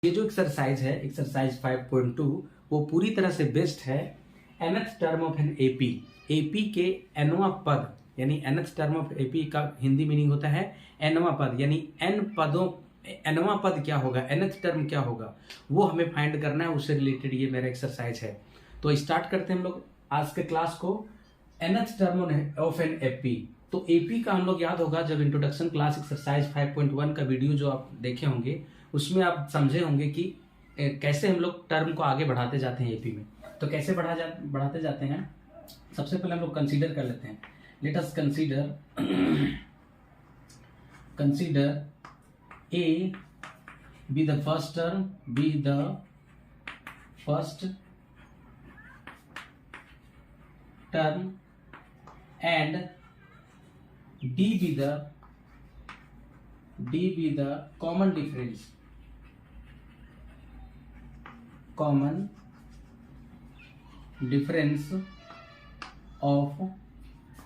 ये जो एक्सरसाइज है एक्सरसाइज 5.2 वो पूरी तरह से बेस्ड है nth term of an AP. AP के nवां पद यानी nth टर्म ऑफ एपी का हिंदी मीनिंग होता है nवां पद, यानी n पदों nवां पद क्या होगा, nth टर्म क्या होगा वो हमें फाइंड करना है। उससे रिलेटेड ये मेरा एक्सरसाइज है। तो स्टार्ट करते हैं हम लोग आज के क्लास को। nth term of an AP, तो एपी का हम लोग याद होगा जब इंट्रोडक्शन क्लास एक्सरसाइज 5.1 का वीडियो जो आप देखे होंगे उसमें आप समझे होंगे कि कैसे हम लोग टर्म को आगे बढ़ाते जाते हैं एपी में। तो कैसे बढ़ाते जाते हैं, सबसे पहले हम लोग कंसीडर कर लेते हैं। Let us consider A be the first term, be the first term and D be the common difference of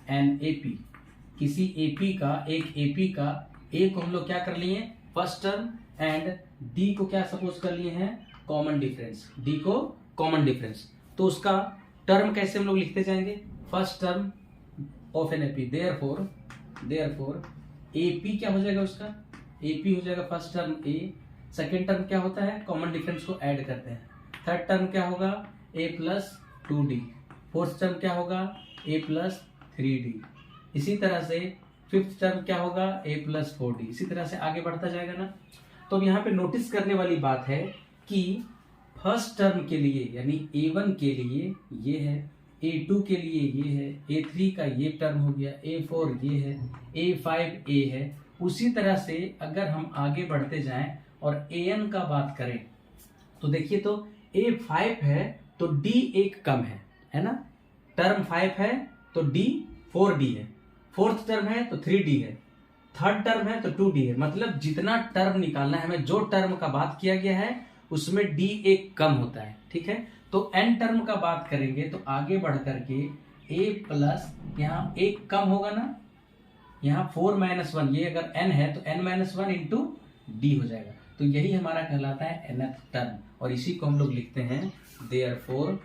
an AP. किसी एपी का, एक एपी का ए को हम लोग क्या कर लिए फर्स्ट टर्म एंड डी को क्या सपोज कर लिए हैं कॉमन डिफरेंस, डी को कॉमन डिफरेंस। तो उसका टर्म कैसे हम लोग लिखते जाएंगे, first term of an AP, therefore AP क्या हो जाएगा, उसका एपी हो जाएगा फर्स्ट टर्म ए। सेकेंड टर्म क्या होता है, कॉमन डिफरेंस को ऐड करते हैं। थर्ड टर्म क्या होगा a plus 2d। Fourth term क्या होगा a प्लस 3d। इसी तरह से फिफ्थ टर्म क्या होगा a प्लस 4d। इसी तरह से आगे बढ़ता जाएगा ना। तो यहाँ पे नोटिस करने वाली बात है कि फर्स्ट टर्म के लिए यानी a1 के लिए ये है, a2 के लिए ये है, a3 का ये टर्म हो गया, a4 ये है, a5 a है। उसी तरह से अगर हम आगे बढ़ते जाएं और an का बात करें तो देखिए तो a5 है तो d एक कम है ना। टर्म 5 है तो d 4d है, फोर्थ टर्म है तो 3d है, थर्ड टर्म है तो 2d है। मतलब जितना टर्म निकालना है हमें, जो टर्म का बात किया गया है उसमें d एक कम होता है, ठीक है। तो n टर्म का बात करेंगे तो आगे बढ़ करके a प्लस यहाँ एक कम होगा ना, यहाँ 4 - 1, ये अगर n है तो n - 1 इंटू d हो जाएगा। तो यही हमारा कहलाता है nth टर्म, और इसी को हम लोग लिखते हैं therefore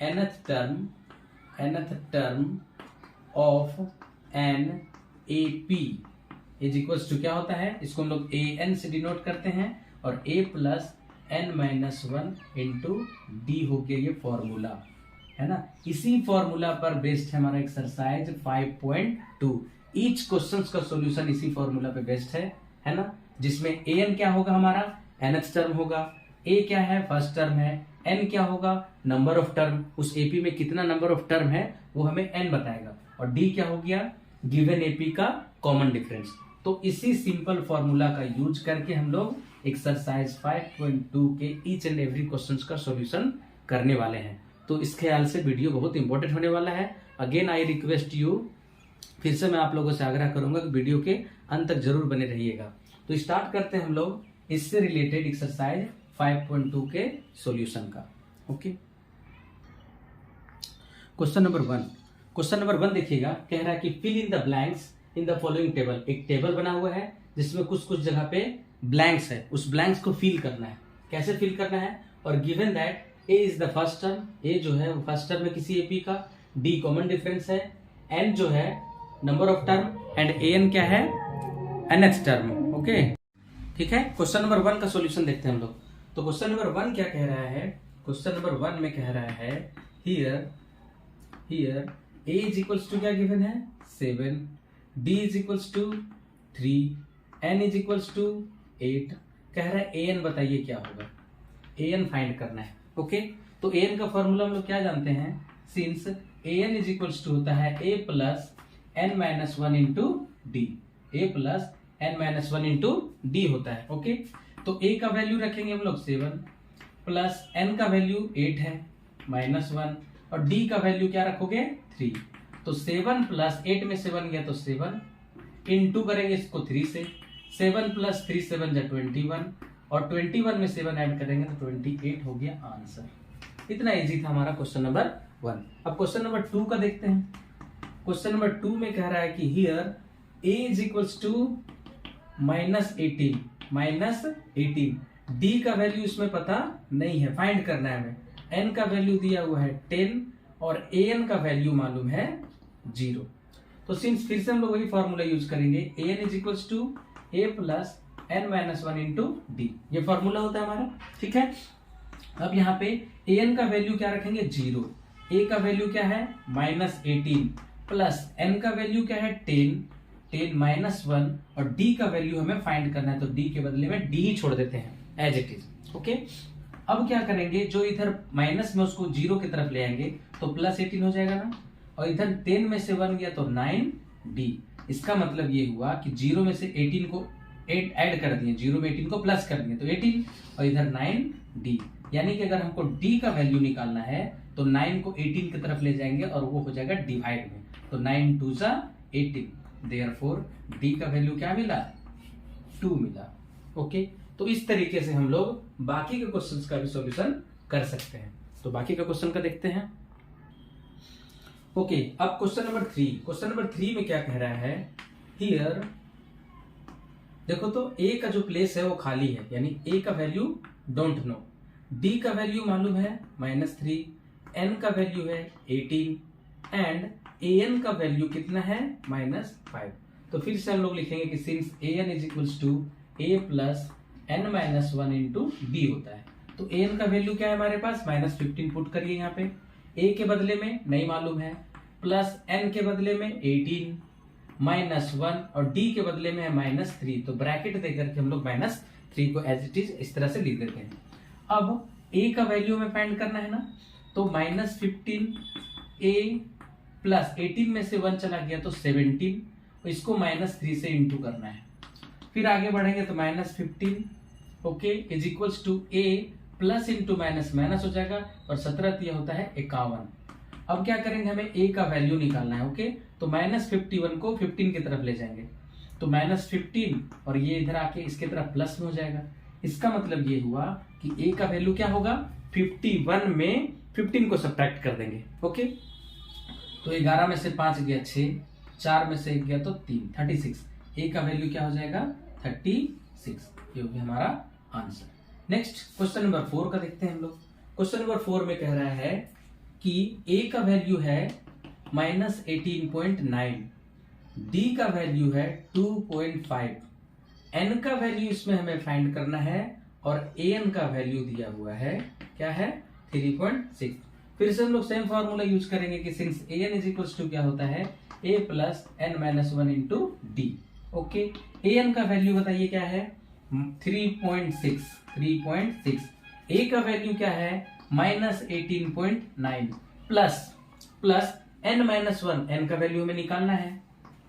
nth term of an AP is equals to क्या होता है, इसको हम लोग an से डिनोट करते हैं और a plus n - 1 into D हो गया ये फॉर्मूला है ना। इसी फॉर्मूला पर बेस्ड है हमारा एक्सरसाइज 5.2। ईच क्वेश्चन का सॉल्यूशन इसी फॉर्मूला पे बेस्ड है ना। जिसमें an क्या होगा हमारा nth टर्म होगा, a क्या है फर्स्ट टर्म है, n क्या होगा नंबर ऑफ टर्म, उस एपी में कितना नंबर ऑफ टर्म है वो हमें n बताएगा, और d क्या हो गया गिवन एपी का कॉमन डिफरेंस। तो इसी सिंपल फॉर्मूला का यूज करके हम लोग एक्सरसाइज 5.2 के ईच एंड एवरी क्वेश्चन का सॉल्यूशन करने वाले हैं। तो इस ख्याल से वीडियो बहुत इंपॉर्टेंट होने वाला है। अगेन आई रिक्वेस्ट यू, फिर से मैं आप लोगों से आग्रह करूंगा कि वीडियो के अंत तक जरूर बने रहिएगा। तो स्टार्ट करते हैं हम लोग इससे रिलेटेड एक्सरसाइज 5.2 के सॉल्यूशन का। ओके, क्वेश्चन नंबर 1 देखिएगा, कह रहा है कि fill in the blanks in the following table. एक टेबल बना हुआ है जिसमें कुछ जगह पे ब्लैंक्स है, उस ब्लैंक्स को फिल करना है। कैसे फिल करना है, और given that a is the first term, a जो है वो फर्स्ट टर्म है किसी एपी का, डी कॉमन डिफरेंस है, एन जो है number of term and n क्या है nth टर्म। ओके ठीक है। क्वेश्चन नंबर 1 का सॉल्यूशन देखते हैं हम लोग। तो क्वेश्चन नंबर 1 क्या कह रहा है, क्वेश्चन नंबर 1 में कह रहा है here a is equals to क्या गिवन है 7, d is equals to 3, n is equals to 8। कह रहा है an बताइए क्या होगा, an फाइंड करना है। ओके, तो an का फॉर्मूला हम लोग क्या जानते हैं, since an is equals to होता है a plus n - 1 into D, a plus n - 1 into D होता है। ओके, तो a का वैल्यू रखेंगे हम लोग 7 प्लस n का वैल्यू 8 है -1, और d का वैल्यू क्या रखोगे 3। तो 7 प्लस 8 में 7 गया तो 7 इंटू करेंगे इसको 3 से, 7 प्लस 3 7 जा 21, और 21 में 7 ऐड करेंगे तो 28 हो गया आंसर। इतना इजी था हमारा क्वेश्चन नंबर 1। अब क्वेश्चन नंबर 2 का देखते हैं। क्वेश्चन नंबर 2 में कह रहा है कि here a is equals to -18 D का वैल्यू इसमें पता नहीं है, फाइंड करना है हमें। एन का वैल्यू दिया हुआ है 10 और ए एन का वैल्यू मालूम है 0। तो सिंस फिर से हम लोग वही फॉर्मूला यूज करेंगे, a n is equals to a plus n minus one into d, ये फॉर्मूला होता है हमारा, ठीक है। अब यहाँ पे ए एन का वैल्यू क्या रखेंगे 0, ए का वैल्यू क्या है -18 प्लस एन का वैल्यू क्या है 10 माइनस 1 और डी का वैल्यू हमें फाइंड करना है, तो डी के बदले में डी ही छोड़ देते हैं एज इट इज, ओके। अब क्या करेंगे, जो इधर माइनस में उसको 0 की तरफ ले आएंगे तो +18 हो जाएगा ना, और इधर 10 में से 1 गया तो 9d। इसका मतलब ये हुआ कि 0 में से 18 को ऐड कर दिए, 0 में 18 को प्लस कर दिए तो 18 और इधर 9d। यानी कि अगर हमको d का वैल्यू निकालना है तो 9 को 18 की तरफ ले जाएंगे और वो हो जाएगा डिवाइड में, तो 9 2 जा 18, देयरफॉर d का वैल्यू क्या मिला 2 मिला, ओके। तो इस तरीके से हम लोग बाकी के क्वेश्चंस का भी सॉल्यूशन कर सकते हैं। तो बाकी का क्वेश्चन का देखते हैं, ओके। अब क्वेश्चन नंबर 3, क्वेश्चन नंबर 3 में क्या कह रहा है, हियर देखो तो a का जो प्लेस है वो खाली है, यानी a का वैल्यू डोंट नो, d का वैल्यू मालूम है -3, n का वैल्यू है 18 एंड an का वैल्यू कितना है -5। तो फिर से हम लोग लिखेंगे कि since an is equals to a plus n minus 1 into b होता है, तो an का वैल्यू क्या है हमारे पास -15 पुट करिए यहाँ पे, a के बदले में नहीं मालूम है, प्लस n के बदले में 18 -1 और d के बदले में है -3, तो ब्रैकेट देकर के हम लोग -3 को एज इट इज इस तरह से लिख देते हैं। अब a का वैल्यू हमें फाइंड करना है ना, तो -15 a प्लस 18 में से 1 चला गया तो 17, इसको -3 से इंटू करना है। फिर आगे बढ़ेंगे तो -15 okay is equals to a plus into minus minus हो जाएगा और 17 दिया होता है 51। अब क्या करेंगे, हमें a का वैल्यू निकालना है, ओके। तो -51 को 15 की तरफ ले जाएंगे तो -15 और ये इधर आके इसके तरफ प्लस में हो जाएगा। इसका मतलब ये हुआ कि a का वैल्यू क्या होगा 51 में 15 को सब्ट्रैक्ट कर देंगे, ओके। तो 11 में से 5 गया 6, 4 में से 1 गया तो 3, 36। a का वैल्यू क्या हो जाएगा 36, ये हो गया हमारा आंसर। नेक्स्ट क्वेश्चन नंबर 4 का देखते हैं हम लोग। क्वेश्चन नंबर 4 में कह रहा है कि a का वैल्यू है -18.9, d का वैल्यू है 2.5, n का वैल्यू इसमें हमें फाइंड करना है और an का वैल्यू दिया हुआ है क्या है 3.6। फिर से हम लोग सेम फॉर्मूला यूज करेंगे कि since an is equals to क्या होता है a plus n minus 1 into D, okay. an का वैल्यू बताइए क्या है 3.6, a का वैल्यू क्या है -18.9 प्लस n माइनस 1, n का वैल्यू हमें निकालना है,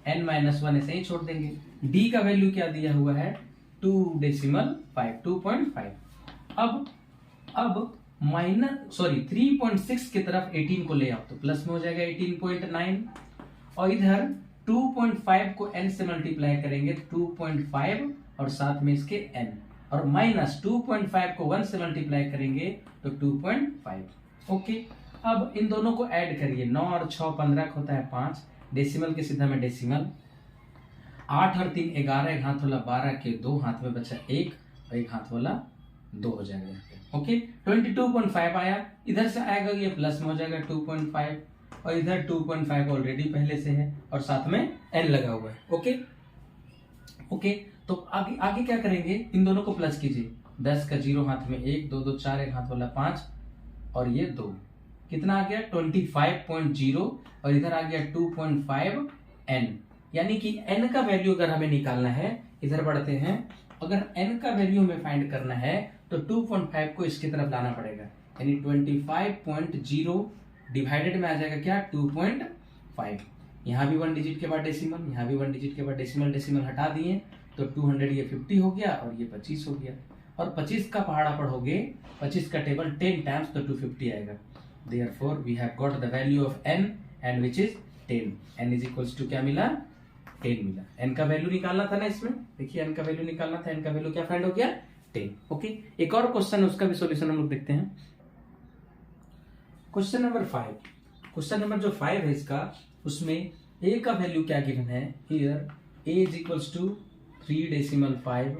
n माइनस 1 ऐसे ही छोड़ देंगे। d का वैल्यू क्या दिया हुआ है 2.5। अब 3.6 की तरफ 18 को ले आओ तो प्लस में हो जाएगा 18.9 और इधर 2.5 को n से मल्टीप्लाई करेंगे 2.5 और साथ में इसके n और माइनस 2.5 को 1 से मल्टीप्लाई करेंगे तो 2.5, ओके। अब इन दोनों को ऐड करिए, 9 और 6 15 होता है 5, डेसिमल के सीधा में डेसिमल, 8 और 3 11, एक हाथ वाला 12 के 2 हाथ में बचा 1 और एक हाथ वाला 2 हो जाएगा, ओके। 22.5 आया, इधर से आएगा ये प्लस में हो जाएगा 2.5 और इधर 2.5 ऑलरेडी पहले से है और साथ में n लगा हुआ है, ओके ओके। तो आगे क्या करेंगे, इन दोनों को प्लस कीजिए, 10 का 0 हाथ में 1 2 2 4, एक हाथ वाला 5 और ये 2, कितना आ गया 25.0 और इधर आ गया 2.5 n, यानी कि n का वैल्यू अगर हमें निकालना है, इधर बढ़ते हैं, अगर n का वैल्यू हमें फाइंड करना है तो 2.5 को इसकी तरफ लाना पड़ेगा, यानी 25.0 डिवाइडेड में आ जाएगा क्या 2.5। यहाँ भी 1 डिजिट के बाद डेसिमल, यहाँ भी 1 डिजिट के बाद डेसिमल हटा दिए तो 200 ये 50 हो गया और ये 25 हो गया, और 25 का पहाड़ा पढ़ोगे 25 का टेबल 10 टाइम्स तो 250 आएगा। Therefore we have got the value of n and which is 10, n is equals to क्या मिला 10 मिला। n का वैल्यू निकालना था ना, इसमें देखिए n का वैल्यू निकालना था, n का वैल्यू क्या फाइंड हो गया 10, ओके। एक और क्वेश्चन है, उसका भी सॉल्यूशन हम लोग देखते हैं। क्वेश्चन नंबर 5, क्वेश्चन नंबर जो 5 है इसका, उसमें a का वैल्यू क्या गिवन है, here a is equals to 3.5,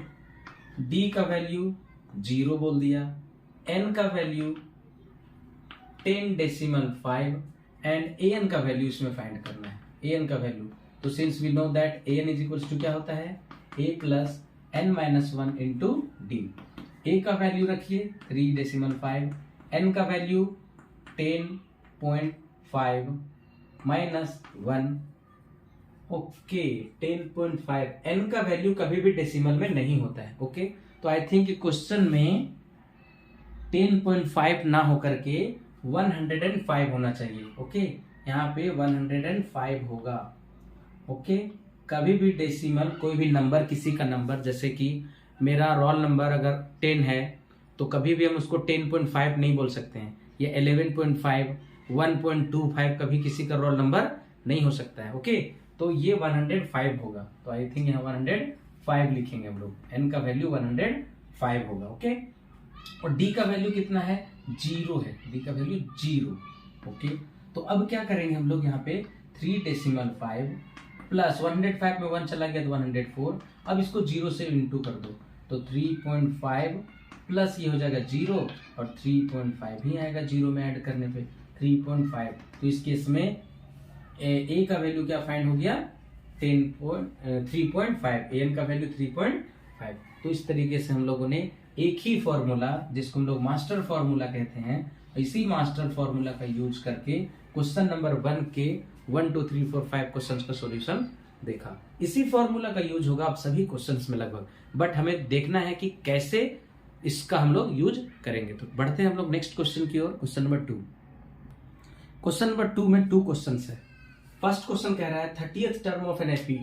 d का वैल्यू 0 बोल दिया, n का वैल्यू 10.5 एंड an का वैल्यू इसमें फाइंड करना है, an का वैल्यू। तो since we know that an is equals to क्या होता है, a plus n minus 1 into D. a का वैल्यू रखिए 3.5, n का वैल्यू 10.5 माइनस 1, ओके 10.5। n का वैल्यू कभी भी डेसिमल में नहीं होता है, ओके। तो आई थिंक क्वेश्चन में 10.5 ना होकर के 105 होना चाहिए, ओके। यहाँ पे 105 होगा, ओके। कभी भी डेसिमल कोई भी नंबर, किसी का नंबर, जैसे कि मेरा रोल नंबर अगर 10 है तो कभी भी हम उसको 10.5 नहीं बोल सकते हैं, ये 11.5, 1.25 कभी किसी का रोल नंबर नहीं हो सकता है, ओके। तो ये 105 होगा, तो आई थिंक यहाँ 105 लिखेंगे हम लोग, n का वैल्यू 105 होगा, ओके। और d का वैल्यू कितना है, 0 है, d का वैल्यू 0, ओके। तो अब क्या करेंगे हम लोग यहाँ पे 3.5 प्लस 105 में 1 चला गया तो 104, अब इसको 0 से इंटू कर दो, तो 3.5 प्लस ये हो जाएगा 0 और 3.5 ही आएगा 0 में ऐड करने पे 3.5। तो इस केस में a का वैल्यू क्या फाइंड हो गया 3.5, an का वैल्यू 3.5। तो इस तरीके से हम लोगों ने एक ही फॉर्मूला, जिसको हम लोग मास्टर फॉर्मूला कहते हैं, इसी मास्टर फॉर्मूला का यूज करके क्वेश्चन नंबर 1 के 1 2 3 4 5 क्वेश्चंस का सॉल्यूशन देखा। इसी फॉर्मूला का यूज होगा आप सभी क्वेश्चंस में लगभग, बट हमें देखना है कि कैसे इसका हम लोग यूज करेंगे। तो बढ़ते हैं हम लोग नेक्स्ट क्वेश्चन की ओर, क्वेश्चन नंबर 2। क्वेश्चन नंबर 2 में 2 क्वेश्चन है। फर्स्ट क्वेश्चन कह रहा है 30th term of an AP,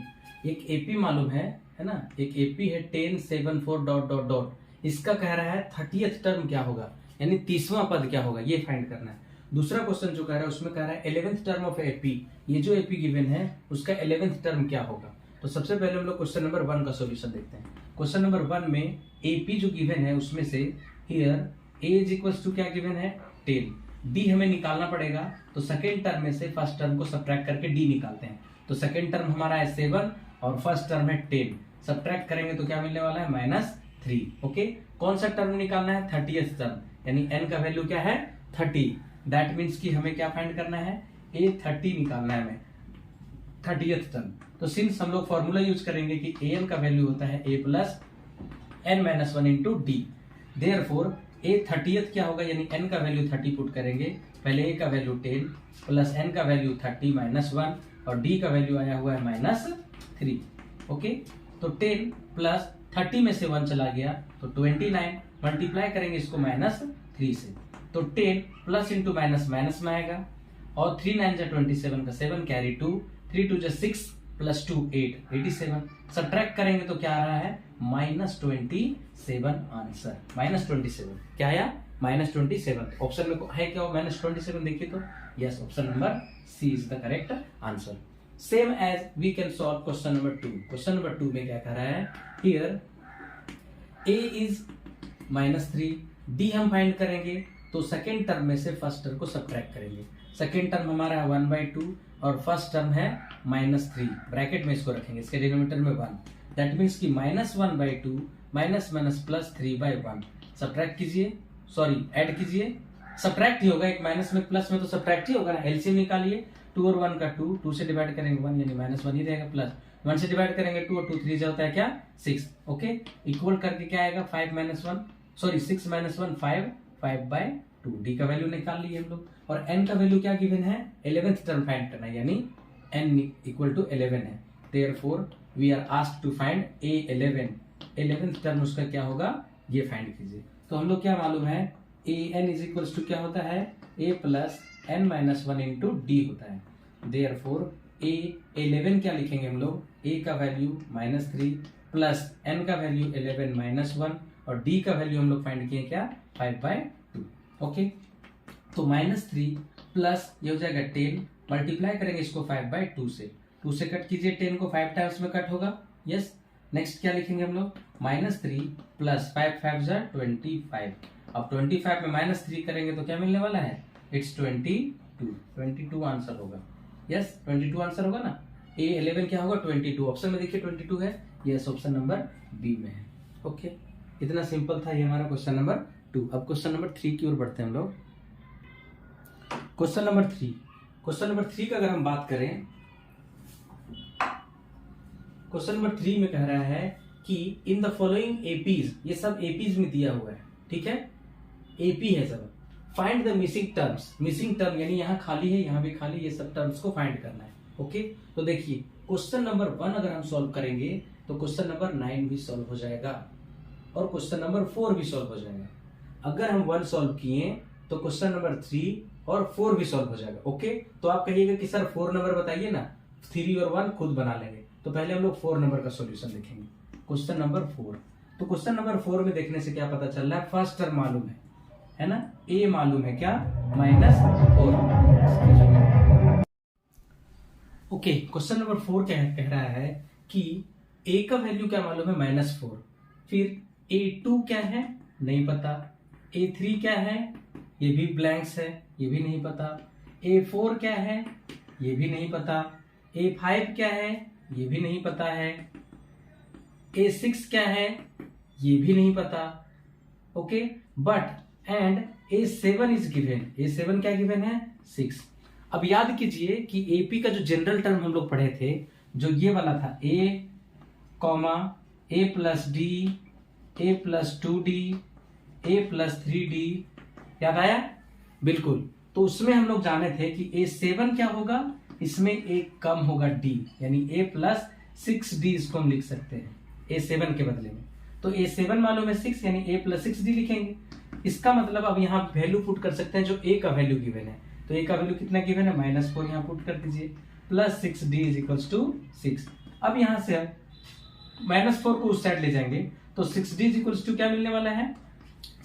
एक एपी मालूम है ना, एक एपी है 1074 डॉट डॉट डॉट, इसका कह रहा है 30th टर्म क्या होगा, यानी 30वां पद क्या होगा, ये फाइंड करना है। दूसरा क्वेश्चन जो कह रहा है उसमें कह रहा है 11th टर्म ऑफ एपी, ये जो एपी गिवन है उसका 11th टर्म क्या होगा। तो सबसे पहले हम लोग क्वेश्चन नंबर 1 का सॉल्यूशन देखते हैं। क्वेश्चन नंबर 1 में एपी जो गिवन है उसमें से here A is equals to क्या गिवन है 10, डी हमें निकालना पड़ेगा, तो सेकेंड टर्म में से फर्स्ट टर्म को सब्ट्रैक्ट करके डी निकालते हैं। तो सेकेंड टर्म हमारा है 7 और फर्स्ट टर्म है 10, सब्ट्रैक्ट करेंगे तो क्या मिलने वाला है -3, ओके। कौन सा टर्म निकालना है 30th टर्म, यानी n का वैल्यू क्या है 30, दैट मीन्स कि हमें क्या फाइंड करना है a30 निकालना है हमें 30th टर्म। तो सिंस हम लोग फॉर्मूला यूज करेंगे कि an का वैल्यू होता है a plus n minus 1 into D, therefore a 30th क्या होगा, यानी n का वैल्यू 30 पुट करेंगे, पहले a का वैल्यू 10 प्लस n का वैल्यू 30 माइनस 1 और d का वैल्यू आया हुआ है -3, ओके। तो 10 प्लस 30 में से 1 चला गया तो 29, मल्टीप्लाई करेंगे इसको -3 से, तो 10 प्लस इंटू माइनस माइनस में आएगा, और 3 9 जा 27 का 7 कैरी 2, 3 2 जा 6 प्लस 2 8 87, सब्ट्रैक्ट करेंगे तो क्या आ रहा है -27 आंसर, -27 क्या आया -27। ऑप्शन में है क्या -27, देखिए तो yes, option number C is the correct answer. Same as we can solve question number 2। Question number 2 में क्या कह रहा है, हियर a इज -3, d हम फाइंड करेंगे तो सेकेंड टर्म में से फर्स्ट टर्म को सब्ट्रैक्ट करेंगे। सेकेंड टर्म हमारा है 1/2 और फर्स्ट टर्म है -3, ब्रैकेट में इसको रखेंगे, इसके डिनोमिनेटर में 1, दैट मीन्स कि -1/2 माइनस प्लस 3/1, सब्ट्रैक्ट कीजिए, सॉरी ऐड कीजिए, सब्ट्रैक्ट ही होगा, एक माइनस में प्लस में तो सब्ट्रैक्ट ही होगा ना। एलसीएम निकालिए, 2 और 1 का 2, 2 से डिवाइड करेंगे 1 यानी -1 ही रहेगा, प्लस 1 से डिवाइड करेंगे 2 और 2 3 होता है क्या 6, ओके। इक्वल करके क्या आएगा 5 - 1, सॉरी 6 - 1 5, 5/2, डी का वैल्यू निकाल लिए हम लोग, और एन का वैल्यू क्या गिवन है 11th टर्म फाइंड करना है, यानी एन इक्वल टू 11 है, therefore we are asked to find a11, 11th term उसका क्या होगा ये फाइंड कीजिए। तो हम लोग क्या मालूम है an इज इक्वल्स टू क्या होता है a plus n minus 1 into D होता है, देयरफॉर a11 क्या लिखेंगे हम लोग, a का वैल्यू -3 प्लस n का वैल्यू 11 माइनस 1 और d का वैल्यू हम लोग फाइंड किए क्या 5/2, ओके। तो -3 प्लस ये हो जाएगा 10, मल्टीप्लाई करेंगे इसको 5/2 से, 2 से कट कीजिए 10 को 5 टाइम्स में कट होगा, यस। नेक्स्ट क्या लिखेंगे हम लोग -3 प्लस 5 5 जा 25, अब 25 में -3 करेंगे तो क्या मिलने वाला है इट्स 22 आंसर होगा, यस 22 आंसर होगा ना। a11 क्या होगा 22, ऑप्शन में देखिए 22 है, यस ऑप्शन नंबर बी में है, ओके। इतना सिंपल था ये हमारा क्वेश्चन नंबर 2। अब क्वेश्चन नंबर 3 की ओर बढ़ते हैं हम लोग। क्वेश्चन नंबर 3 का अगर हम बात करें, क्वेश्चन नंबर 3 में कह रहा है कि इन द फॉलोइंग एपीज, ये सब एपीज में दिया हुआ है, ठीक है, एपी है सब। Find the missing terms, missing term यानी यहाँ खाली है, यहाँ भी खाली, ये सब टर्म्स को फाइंड करना है। ओके, तो देखिए क्वेश्चन नंबर 1 अगर हम सॉल्व करेंगे तो क्वेश्चन नंबर 9 भी सॉल्व हो जाएगा और क्वेश्चन नंबर 4 भी सॉल्व हो जाएगा। अगर हम 1 सॉल्व किए तो क्वेश्चन नंबर 3 और 4 भी सॉल्व हो जाएगा। ओके, तो आप कहिएगा कि सर 4 नंबर बताइए ना, 3 और 1 खुद बना लेंगे। तो पहले हम लोग 4 नंबर का सॉल्यूशन देखेंगे, क्वेश्चन नंबर 4। तो क्वेश्चन नंबर 4 में देखने से क्या पता चल रहा है, फर्स्ट टर्म मालूम है ना, ए मालूम है क्या, -4। ओके, क्वेश्चन नंबर 4 क्या कह रहा है कि ए का वैल्यू क्या मालूम है, -4। फिर A2 क्या है, नहीं पता। A3 क्या है, ये भी ब्लैंक्स है, ये भी नहीं पता। A4 क्या है, ये भी नहीं पता। A5 क्या है, ये भी नहीं पता है। A6 क्या है, ये भी नहीं पता। Okay, but and A7 is given, A7 क्या गिवन है, 6। अब याद कीजिए कि एपी का जो जनरल टर्म हम लोग पढ़े थे, जो ये वाला था A, A+D, A+2D, A+3D, याद आया, बिल्कुल। तो उसमें हम लोग जाने थे कि A7 क्या होगा, इसमें एक कम होगा D, यानी A+6D इसको हम लिख सकते हैं A7 के बदले में। तो A7 मालूम है 6, यानी A+6D लिखेंगे। इसका मतलब अब यहाँ वैल्यू पुट कर सकते हैं जो A का वैल्यू गिवन है। तो A का वैल्यू कितना गिवन है, -4, यहाँ पुट कर दीजिए, +6D = 6। अब यहाँ से -4 को उस साइड ले जाएंगे तो 6D = क्या मिलने वाला है,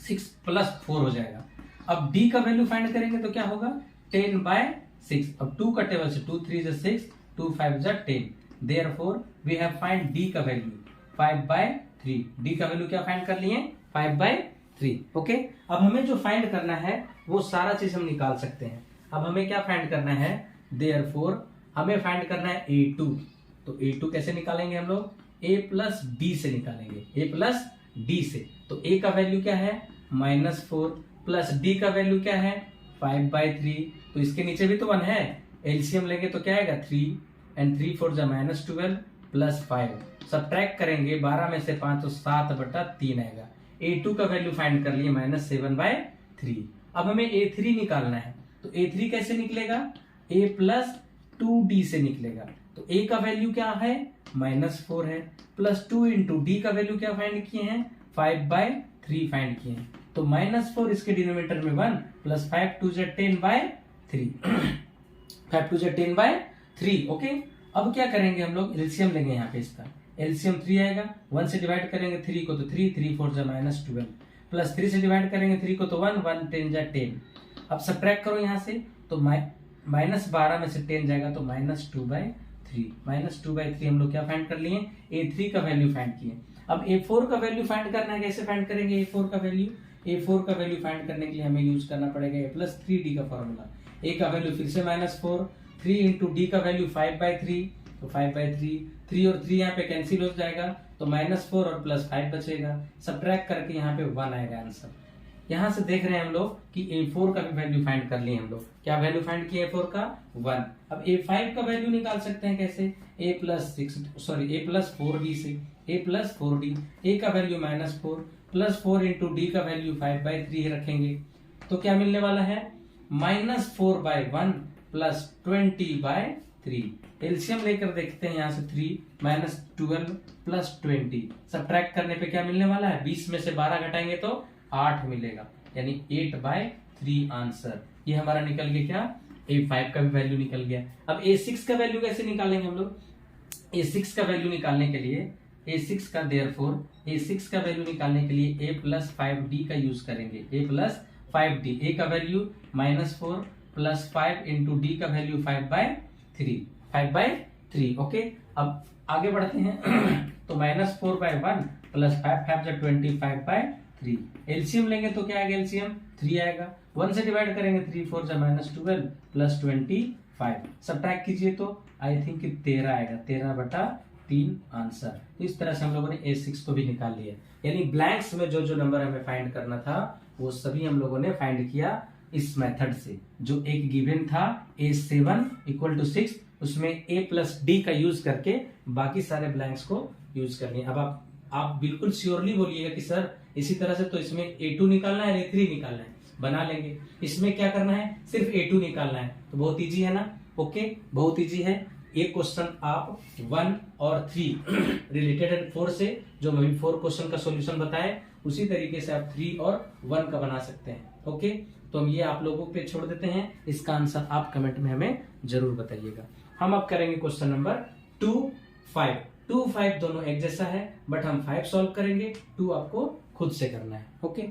6 + 4 हो जाएगा। अब D का वैल्यू फाइंड करेंगे तो क्या होगा, 10/6। अब 2 का टेबल से 2 3 = 6, 2 5 = 10। Therefore we have find D का वैल्यू 5/3। D का वैल्यू क्या फाइंड कर लिए, 5/3। ओके, अब हमें जो फाइंड करना है वो सारा चीज हम निकाल सकते हैं। अब हमें क्या फाइंड करना है, देयरफॉर हमें फाइंड करना है A2। तो A2 कैसे निकालेंगे हम लोग, A+D से निकालेंगे, A+D से। तो A का वैल्यू क्या है, -4, प्लस D का वैल्यू क्या है, 5/3। तो इसके नीचे भी तो 1 है, एलसीएम लेंगे तो क्या आएगा, 3 and 3 4 -12 + 5। सब्ट्रैक्ट करेंगे 12 में से 5 तो 7/3 आएगा। A2 का वैल्यू फाइंड कर लिए -7/3। अब हमें A3 निकालना है, तो A3 कैसे निकलेगा, A+2D से निकलेगा। तो A का वैल्यू क्या है, -4 है, +2 × D का वैल्यू क्या फाइंड किए हैं, 5/3 फाइंड किए हैं। तो -4 इसके डिनोमिनेटर में 1 + 5 2 = 10/3 5 2 = 10/3। ओके, अब क्या करेंगे हम लोग, एलसीएम लेंगे यहाँ पे, इसका एलसीएम 3 आएगा। 1 से डिवाइड करेंगे 3 को तो 3 3 4 -12, प्लस 3 से डिवाइड करेंगे 3 को तो 1 1 10 = 10। अब सब्ट्रैक्ट करो यहाँ से, तो -12 में से 10 जाएगा तो -2/3। -2/3 हम लोग क्या फाइंड कर लिए, A3 का वैल्यू फाइंड किए। अब A4 का वैल्यू फाइंड करना है, कैसे फाइंड करेंगे A4 का वैल्यू, A4 का वैल्यू फाइंड करने के लिए हमें यूज करना पड़ेगा A+3D का फॉर्मूला। A का वैल्यू फिर से -4, 3 × D का वैल्यू 5/3, तो 5/3, 3 और 3 यहाँ पे कैंसिल हो जाएगा, तो -4 और +5 बचेगा। सब्ट्रैक्ट करके यहाँ पे 1 आएगा आंसर। यहाँ से देख रहे हैं हम लोग कि A4 का भी वैल्यू फाइंड कर लिए हम लोग। क्या वैल्यू फाइंड किया A4 का, 1। अब A5 का वैल्यू निकाल सकते हैं कैसे, A+4D से, A+4D। A का वैल्यू -4, +4 × D का वैल्यू 5/3 रखेंगे, तो क्या मिलने वाला है, -4/1 + 20/3। एलसीएम लेकर देखते हैं, यहाँ से 3 -12 + 20, सब्ट्रैक्ट करने पे क्या मिलने वाला है, 20 में से 12 घटाएंगे तो 8 मिलेगा, यानी 8/3 आंसर। ये हमारा निकल गया क्या, A5 का भी वैल्यू निकल गया। अब A6 का वैल्यू कैसे निकालेंगे हम लोग, A6 का वैल्यू निकालने के लिए A6 का वैल्यू निकालने के लिए A+5D का यूज करेंगे, A+5D। A का वैल्यू -4 + 5 × D का वैल्यू 5/3। ओके, अब आगे बढ़ते हैं तो -4/1 + 5 5 = 25/3। एलसीएम लेंगे तो क्या आएगा, एलसीएम 3 आएगा। 1 से डिवाइड करेंगे 3 4 -12 + 25। सब्ट्रैक्ट कीजिए तो आई थिंक 13 आएगा, 13/3 3 आंसर। तो इस तरह से हम लोगों ने A6 को भी निकाल लिया। यानी ब्लैंक्स में जो जो नंबर हमें फाइंड करना था वो सभी हम लोगों ने फाइंड किया इस मेथड से। जो एक गिवन था A7 = 6, उसमें A + D का यूज करके बाकी सारे ब्लैंक्स को यूज कर लिए। अब आप बिल्कुल श्योरली बोलिएगा कि सर इसी तरह से तो इसमें A2 निकालना है, A3 निकालना है, बना लेंगे। इसमें क्या करना है, सिर्फ A2 निकालना है, तो बहुत इजी है ना। ओके, बहुत इजी है। ये क्वेश्चन आप 1 और 3 रिलेटेड एंड 4 से, जो मैं 4 क्वेश्चन का सॉल्यूशन बताए उसी तरीके से आप 3 और 1 का बना सकते हैं। ओके, तो हम ये आप लोगों पे छोड़ देते हैं। इसका आंसर आप कमेंट में हमें जरूर बताइएगा। हम अब करेंगे क्वेश्चन नंबर 2, 5। 2, 5 दोनों एक जैसा है, बट हम 5 सॉल्व करेंगे, 2 आपको खुद से करना है। ओके,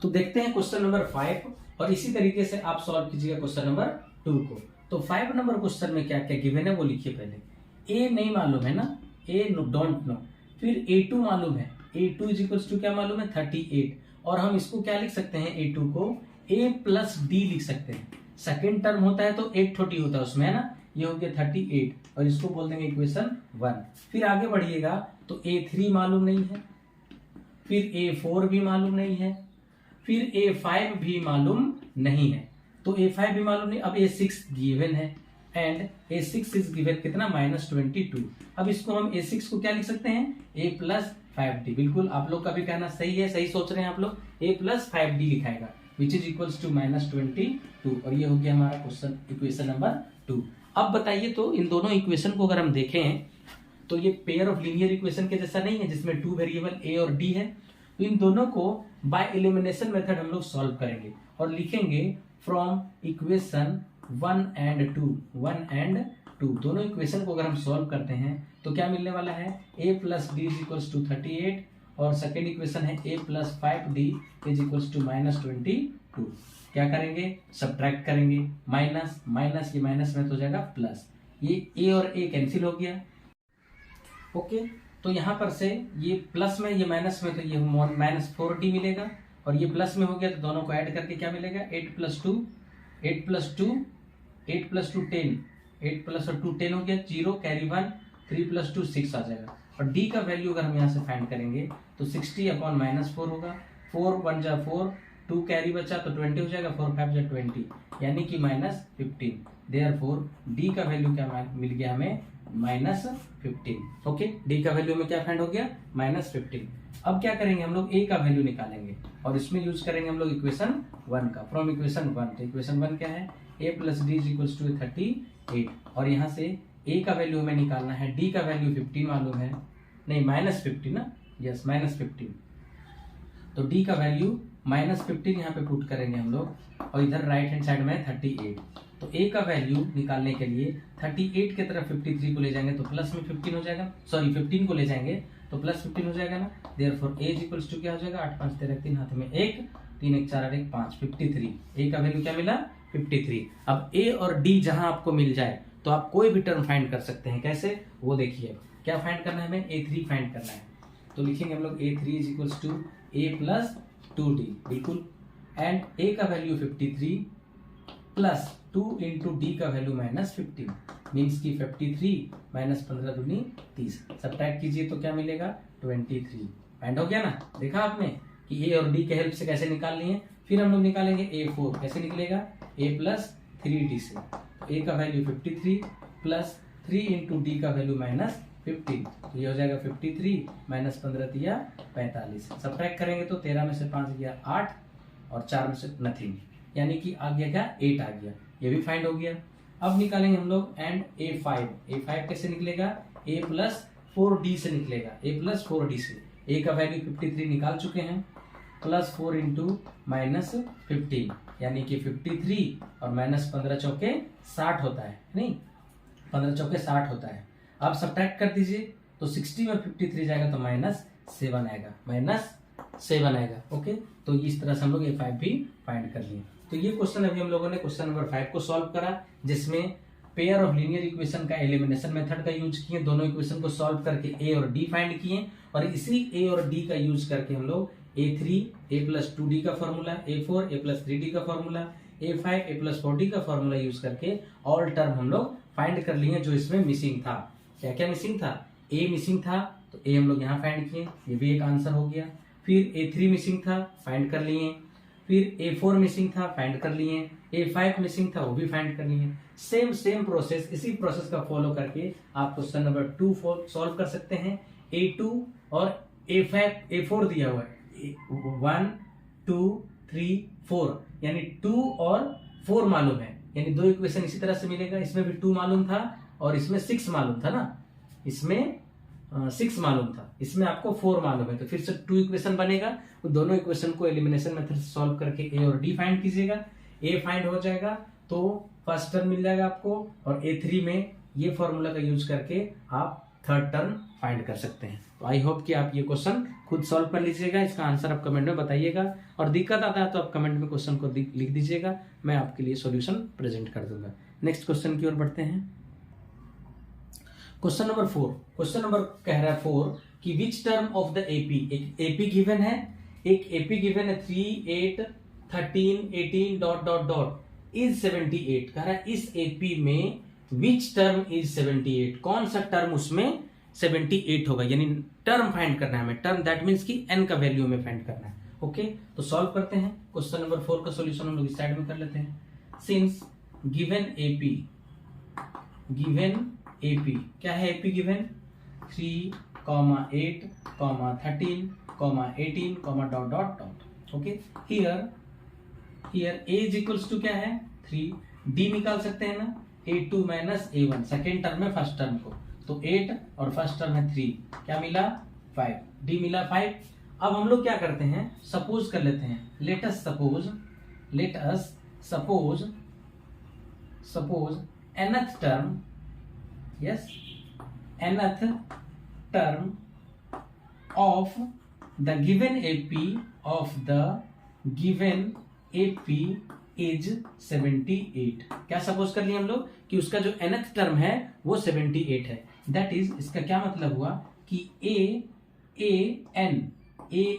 तो देखते हैं क्वेश्चन नंबर 5, और इसी तरीके से आप सॉल्व कीजिएगा क्वेश्चन नंबर 2 को। तो 5 नंबर क्वेश्चन में क्या क्या गिवन है वो लिखिए। पहले A नहीं मालूम है ना, A डोंट नो। फिर A2 मालूम है, A2 = क्या मालूम है, 38। और हम इसको क्या लिख सकते हैं, A2 को A + D लिख सकते हैं। सेकेंड टर्म होता है तो 8 छोटी होता है उसमें, है ना। ये हो गया 38, और इसको बोल देंगे इक्वेशन 1। फिर आगे बढ़िएगा तो A3 मालूम नहीं है, फिर A4 भी मालूम नहीं है, फिर A5 भी मालूम नहीं है। तो A5 भी मालूम नहीं। अब A6 गिवन है, एंड A6 इज गिवन कितना, -22। अब इसको हम A6 को क्या लिख सकते हैं, A + 5D। बिल्कुल आप लोग का भी कहना सही है, सही सोच रहे हैं आप लोग। A + 5D लिखाएगा, विच इज इक्वल्स टू -22। और ये हो गया हमारा क्वेश्चन इक्वेशन नंबर 2। अब बताइए, तो इन दोनों इक्वेशन को अगर हम देखें तो ये पेयर ऑफ लीनियर इक्वेशन के जैसा नहीं है जिसमें 2 वेरिएबल A और D है। तो इन दोनों को बाय एलिमिनेशन मेथड हम लोग सॉल्व करेंगे और लिखेंगे फ्रॉम इक्वेशन 1 and 2। 1 and 2 दोनों इक्वेशन को अगर हम सॉल्व करते हैं तो क्या मिलने वाला है, A + D = 38, और सेकेंड इक्वेशन है A + 5D = -22। क्या करेंगे, सब्ट्रैक्ट करेंगे, माइनस माइनस, ये माइनस में तो हो जाएगा प्लस, ये A और A कैंसिल हो गया। ओके, तो यहाँ पर से ये प्लस में, ये माइनस में, तो ये -4D मिलेगा, और ये प्लस में हो गया तो दोनों को ऐड करके क्या मिलेगा, 8 + 2 10, 8 + 2 10 हो गया, 0 कैरी 1, 3 + 2 6 आ जाएगा। और D का वैल्यू अगर हम यहाँ से फाइंड करेंगे तो 60/-4 होगा। 4 1 जा 4, 2 कैरी बचा तो 20 हो जाएगा, 4 5 जा 20, यानी कि -15। देयरफॉर D का वैल्यू क्या मिल गया हमें, -15। ओके, D का वैल्यू में क्या फाइंड हो गया, -15। अब क्या करेंगे, हम लोग A का वैल्यू निकालेंगे और इसमें यूज करेंगे हम लोग इक्वेशन 1 का, फ्रॉम इक्वेशन 1। तो इक्वेशन 1 क्या है, A + D = 38, और यहाँ से A का वैल्यू हमें निकालना है, D का वैल्यू 15 मालूम है, नहीं -15 ना, यस -15। तो D का वैल्यू -15 यहाँ पे पुट करेंगे हम लोग, और इधर राइट हैंड साइड में 38। तो A का वैल्यू निकालने के लिए 38 की तरफ 53 को ले जाएंगे तो प्लस में 15 हो जाएगा, सॉरी 15 को ले जाएंगे तो प्लस 15 हो जाएगा ना। देयरफॉर A = क्या हो जाएगा, 8 5 13 3 हाथ में 1, 3 1 4 8 1 5, 53। A का वैल्यू क्या मिला, 53। अब A और D जहां आपको मिल जाए तो आप कोई भी टर्म फाइंड कर सकते हैं। कैसे, वो देखिए। क्या फाइंड करना है हमें, A3 फाइंड करना है। तो लिखेंगे हम लोग A3 = A + 2D, बिल्कुल। एंड A का वैल्यू 53 प्लस 2 × D का वैल्यू -15, मीन्स की 53 -15 दूनी 30। सब्ट्रैक्ट कीजिए तो क्या मिलेगा, 23। फाइंड हो गया ना। देखा आपने कि A और D के हेल्प से कैसे निकालनी है। फिर हम लोग निकालेंगे A4, कैसे निकलेगा, A + 3D से। तो A का वैल्यू 53 प्लस 3 × D का वैल्यू -15, तो ये हो जाएगा 53 -15 दिया 45। सब्ट्रैक्ट करेंगे तो 13 में से 5 गया 8, और 4 में से नथिंग, यानी कि आ गया क्या, 8 आ गया। ये भी फाइंड हो गया। अब निकालेंगे हम लोग एंड A5। A5 कैसे निकलेगा, A + 4D से निकलेगा, A + 4D से। A का वैल्यू 53 निकाल चुके हैं, प्लस 4 × -15, यानी कि 53 और -15 चौके 60 होता है, नहीं 15 चौके 60 होता है। अब सब्ट्रैक्ट कर दीजिए तो 60 में 53 जाएगा तो -7 आएगा, -7 आएगा। ओके, तो इस तरह से हम लोग A5 भी फाइंड कर लिए। तो ये क्वेश्चन अभी हम लोगों ने क्वेश्चन नंबर 5 को सॉल्व करा, जिसमें पेयर ऑफ लीनियर इक्वेशन का एलिमिनेशन मेथड का यूज किए, दोनों इक्वेशन को सॉल्व करके A और D फाइंड किए, और इसी A और D का यूज करके हम लोग A3 A + 2D का फॉर्मूला, A4 A + 3D का फॉर्मूला, A5 A + 4D का फॉर्मूला यूज करके ऑल टर्म हम लोग फाइंड कर लिए जो इसमें मिसिंग था। क्या क्या मिसिंग था, ए मिसिंग था तो ए हम लोग यहाँ फाइंड किए, ये भी एक आंसर हो गया। फिर A3 मिसिंग था, फाइंड कर लिए। फिर A4 मिसिंग था, फाइंड कर लिए। A5 मिसिंग था, वो भी फाइंड कर लिए। सेम प्रोसेस, इसी प्रोसेस का फॉलो करके आप क्वेश्चन नंबर 2 सॉल्व कर सकते हैं। A2 और A5 A4 दिया हुआ है, 1 2 3 4, यानी 2 और 4 मालूम है, यानी दो इक्वेशन इसी तरह से मिलेगा। इसमें भी 2 मालूम था और इसमें 6 मालूम था ना, इसमें 6 मालूम था, इसमें आपको 4 मालूम है, तो फिर से 2 इक्वेशन बनेगा। तो दोनों इक्वेशन को एलिमिनेशन मेथड से सॉल्व करके ए और डी फाइंड कीजिएगा। ए फाइंड हो जाएगा तो फर्स्ट टर्म मिल जाएगा आपको, और A3 में ये फॉर्मूला का यूज करके आप थर्ड टर्म फाइंड कर सकते हैं। तो आई होप कि आप ये क्वेश्चन खुद सॉल्व कर लीजिएगा। इसका आंसर आप कमेंट में बताइएगा, और दिक्कत आता है तो आप कमेंट में क्वेश्चन को लिख दीजिएगा, मैं आपके लिए सॉल्यूशन प्रेजेंट कर दूंगा। नेक्स्ट क्वेश्चन की ओर बढ़ते हैं। क्वेश्चन नंबर 4, क्वेश्चन नंबर कह रहा है 4 कि which term of the AP, एक एपी गिवन है, एक एपी गिवन है 3 8 13 18 डॉट डॉट डॉट इज 78। कह रहा है इस एपी में विच टर्म इज 78, कौन सा टर्म उसमें 78 होगा, यानी टर्म फाइंड करना है हमें, टर्म दैट मीन्स कि n का वैल्यू में फाइंड करना है। ओके, तो सॉल्व करते हैं। क्वेश्चन नंबर 4 का सॉल्यूशन हम लोग इस साइड में कर लेते हैं। सिंस गिवन एपी क्या है, AP given 3 8 13 18 dot dot dot. Okay, here A is equals to क्या है 3, डी निकाल सकते हैं ना, A2 minus A1, second term में फर्स्ट टर्म को, तो 8 और फर्स्ट टर्म है 3, क्या मिला 5, डी मिला 5। अब हम लोग क्या करते हैं, सपोज कर लेते हैं, let us suppose nth term, yes, nth term of the given AP is 78। क्या सपोज कर लिए हम लोग कि उसका जो nth टर्म है वो 78 है। दैट इज, इसका क्या मतलब हुआ कि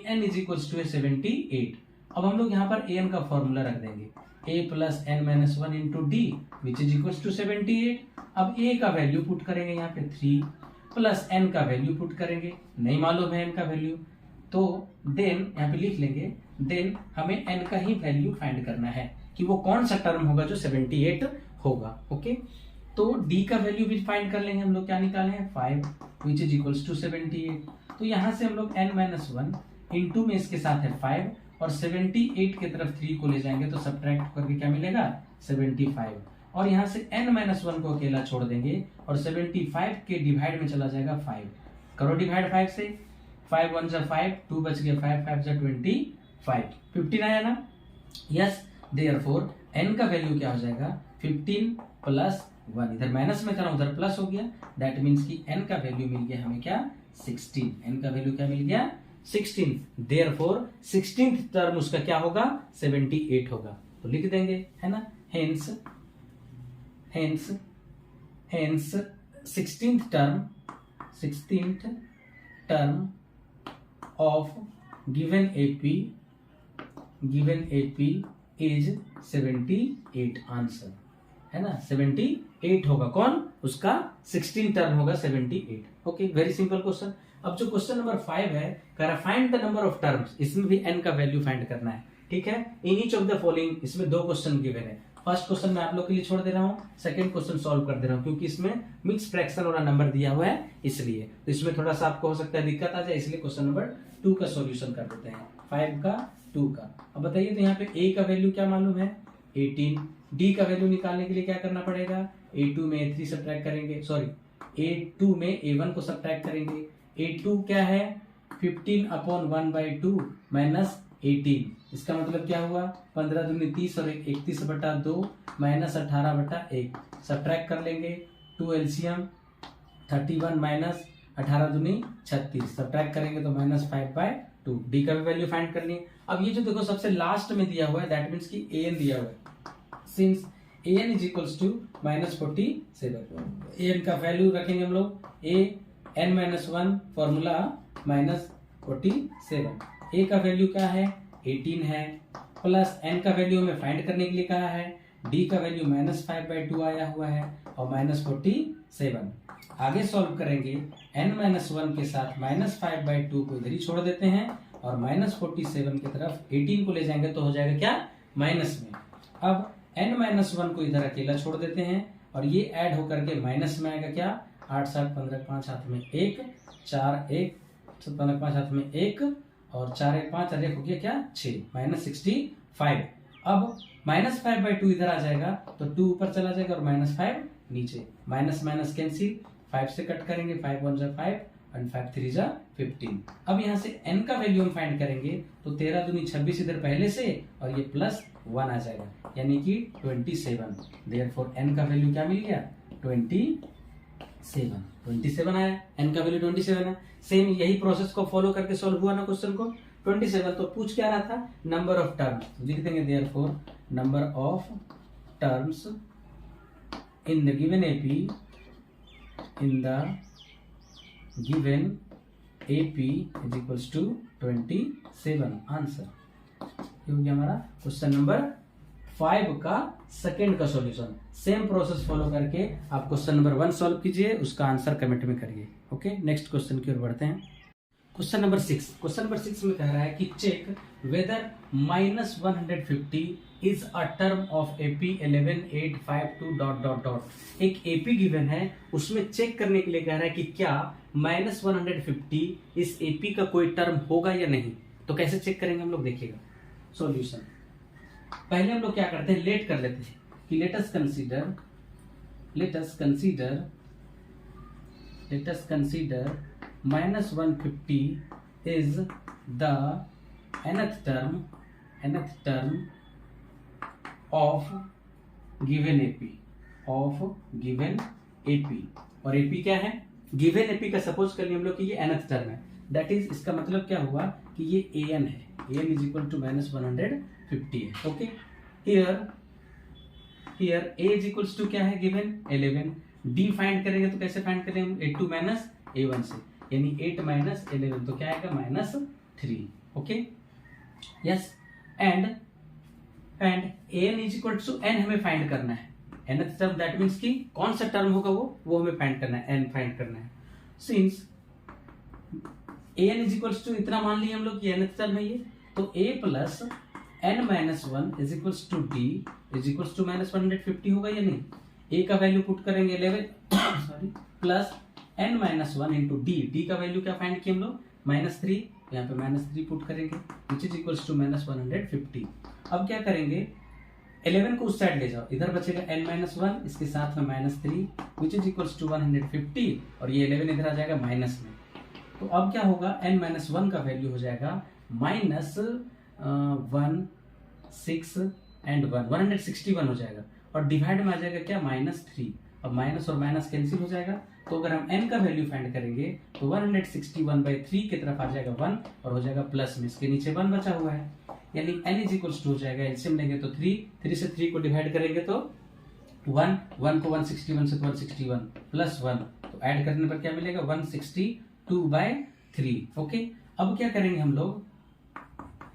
an इज इक्वल्स टू 78। अब हम लोग यहाँ पर an का फॉर्मूला रख देंगे, a plus n minus 1 into d which is equals to 78। अब a का वैल्यू पुट करेंगे यहाँ पे 3, प्लस n का वैल्यू पुट करेंगे, नहीं मालूम है n का वैल्यू, तो देन यहाँ पे लिख लेंगे, देन हमें n का ही वैल्यू फाइंड करना है कि वो कौन सा टर्म होगा जो 78 होगा। ओके, तो d का वैल्यू भी फाइंड कर लेंगे हम लोग, क्या निकाले हैं 5 विच इज इक्वल्स टू 78। तो यहाँ से हम लोग n माइनस 1 इंटू में इसके साथ है 5 और 78 की तरफ 3 को ले जाएंगे तो सब्ट्रैक्ट करके क्या मिलेगा 75, और यहाँ से n माइनस 1 को अकेला छोड़ देंगे और 75 के डिवाइड में चला जाएगा 5। करो डिवाइड 5 से, 5 1 जा 5, 2 बच गया 5 5 जा 25, 15 आया ना। यस, देयरफॉर n का वैल्यू क्या हो जाएगा 15 प्लस 1, इधर माइनस में था उधर प्लस हो गया, दैट मीन्स कि n का वैल्यू मिल गया हमें क्या 16, n का वैल्यू क्या मिल गया 16। देयरफॉर 16th टर्म उसका क्या होगा 78 होगा, तो लिख देंगे, है ना। Hence 16th term of given AP is 78 answer, है ना, 78 होगा, कौन उसका 16 टर्म होगा 78। Okay, very simple question. अब जो क्वेश्चन नंबर 5 है, कह रहा find the number of terms, इसमें भी n का वैल्यू फाइंड करना है, ठीक है। In each of the following, इसमें 2 क्वेश्चन गिवन है, फर्स्ट क्वेश्चन मैं आप लोग के लिए छोड़ दे रहा हूँ, सेकंड क्वेश्चन सॉल्व कर दे रहा हूँ, क्योंकि इसमें मिक्स फ्रैक्शन वाला नंबर दिया हुआ है इसलिए, तो इसमें थोड़ा सा आपको हो सकता है दिक्कत आ जाए, इसलिए क्वेश्चन नंबर 2 का सॉल्यूशन कर देते हैं, 5 का 2 का। अब बताइए, तो यहाँ पे a का वैल्यू क्या मालूम है 18, d का वैल्यू निकालने के लिए क्या करना पड़ेगा, A2 में A3 सब्ट्रैक्ट करेंगे, सॉरी A2 में A1 को सब्ट्रैक्ट करेंगे, A2 क्या है 15/1/2 माइनस 18, इसका मतलब क्या हुआ 15 दूनी 30 और 31/2 माइनस 18/1, सब्ट्रैक्ट कर लेंगे, 2 एलसीएम 31 माइनस 18 दूनी 36, सब्ट्रैक्ट करेंगे तो माइनस 5/2, डी का भी वैल्यू फाइंड करनी है। अब ये जो देखो सबसे लास्ट में दिया हुआ है, दैट मीन्स कि an दिया हुआ है, since an is equals to -47, an का वैल्यू रखेंगे हम लोग, n-1 फॉर्मूला -47, a का वैल्यू क्या है 18 है, प्लस n का वैल्यू हमें फाइंड करने के लिए कहा है, d का वैल्यू -5/2 आया हुआ है और -47, आगे सॉल्व करेंगे n-1 के साथ -5/2 को इधर ही छोड़ देते हैं और -47 की तरफ 18 को ले जाएंगे तो हो जाएगा क्या, माइनस में। अब n-1 को इधर अकेला छोड़ देते हैं और ये ऐड होकर के माइनस में आएगा क्या, 8 7 15 5 हाथ में 1, 4 1 15 5 हाथ में 1 और 4 1 5 अरे हो गया क्या 6, -65। अब -5/2 इधर आ जाएगा तो 2 ऊपर चला जाएगा और -5 नीचे, माइनस माइनस कैंसिल, 5 से कट करेंगे, 5 1 जा 5 और 5 3 जा 15। अब यहाँ से n का वैल्यू हम फाइंड करेंगे तो 13 दूनी 26 इधर पहले से और ये +1 आ जाएगा यानी कि 27। देयरफॉर n का वैल्यू क्या मिल गया, 27 आया, n का वैल्यू 27 है। सेम यही प्रोसेस को फॉलो करके सॉल्व हुआ ना क्वेश्चन को। 27 तो पूछ क्या रहा था, नंबर ऑफ टर्म्स, लिख देंगे therefore number of terms in the given AP is equals to 27 answer. ये हो गया हमारा क्वेश्चन नंबर 5 का सेकंड का सॉल्यूशन। सेम प्रोसेस फॉलो करके आप क्वेश्चन नंबर 1 सॉल्व कीजिए, उसका आंसर कमेंट में करिए। ओके, नेक्स्ट क्वेश्चन की ओर बढ़ते हैं। क्वेश्चन नंबर 6 में कह रहा है कि check whether -150 is a term of AP 11852 ... एक AP गिवन है, उसमें चेक करने के लिए कह रहा है कि क्या -150 इस AP का कोई टर्म होगा या नहीं। तो कैसे चेक करेंगे हम लोग, देखिएगा सॉल्यूशन। पहले हम लोग क्या करते हैं, लेट कर लेते हैं कि let us consider -150 is the nth term of given AP और AP क्या है, गिवन AP का सपोज कर लिया हम लोग कि ये nth टर्म है। दैट इज, इसका मतलब क्या हुआ कि ये an है, an इज इक्वल टू -150 है। Okay, here a is equals to क्या है, गिवन 11। d फाइंड करेंगे तो कैसे फाइंड करेंगे, a2 -a1 से, यानी 8 - 11 तो क्या आएगा -3। Okay, yes, and an is equal to n हमें फाइंड करना है, nth टर्म, दैट मीन्स कि कौन सा टर्म होगा वो हमें फाइंड करना है, n फाइंड करना है। Since an is equal to इतना मान लिया हम लोग कि nth टर्म है ये, तो a plus n-1 is equal to d is equal to -150 होगा या नहीं। a का वैल्यू पुट करेंगे 11 sorry plus n-1 into d का वैल्यू क्या फाइंड किया हम लोग, -3, यहाँ पे -3 पुट करेंगे विच इज इक्वल टू -150। अब क्या करेंगे, 11 को उस साइड ले जाओ, इधर बचेगा n-1, इसके साथ में -3 विच इज इक्वल टू 150 और ये 11 इधर आ जाएगा माइनस में। तो अब क्या होगा, n-1 का वैल्यू हो जाएगा -1 6 एंड 161 हो जाएगा और डिवाइड में आ जाएगा क्या, -3। अब माइनस और माइनस कैंसिल हो जाएगा, तो अगर हम n का वैल्यू फाइंड करेंगे तो 161/3 की तरफ आ जाएगा 1 और हो जाएगा प्लस में, इसके नीचे 1 बचा हुआ है, यानी n इज इक्वल टू हो जाएगा, एलसीएम लेंगे तो 3 से 3 को डिवाइड करेंगे तो 1 को 161 से 161 प्लस 1, तो ऐड करने पर क्या मिलेगा 162/3। ओके, अब क्या करेंगे हम लोग,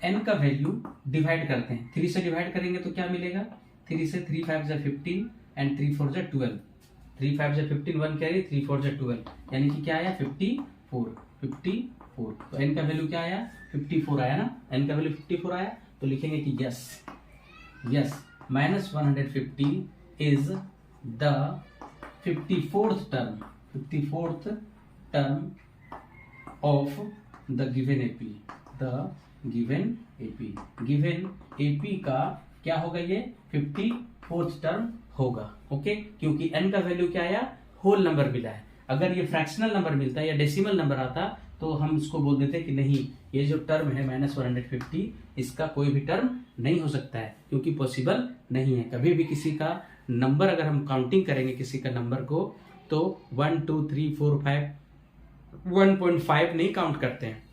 n का वैल्यू डिवाइड करते हैं, 3 से डिवाइड करेंगे तो क्या मिलेगा, 3 से 3 5 जा 15 एंड 3 4 जा 12, 3 5 जा 15, 1 कैरी, 3 4 जा 12, यानी कि क्या आया 54। तो n का वैल्यू क्या आया, 54 आया ना, n का वैल्यू 54 आया, तो लिखेंगे कि yes -150 is the 54th term of the given AP का क्या होगा, ये 54th टर्म होगा। ओके, क्योंकि n का वैल्यू क्या आया, होल नंबर मिला है। अगर ये फ्रैक्शनल नंबर मिलता या डेसिमल नंबर आता तो हम इसको बोल देते कि नहीं, ये जो टर्म है -150 इसका कोई भी टर्म नहीं हो सकता है, क्योंकि पॉसिबल नहीं है। कभी भी किसी का नंबर अगर हम काउंटिंग करेंगे किसी का नंबर को तो 1 2 3 4 5 1.5 नहीं काउंट करते हैं।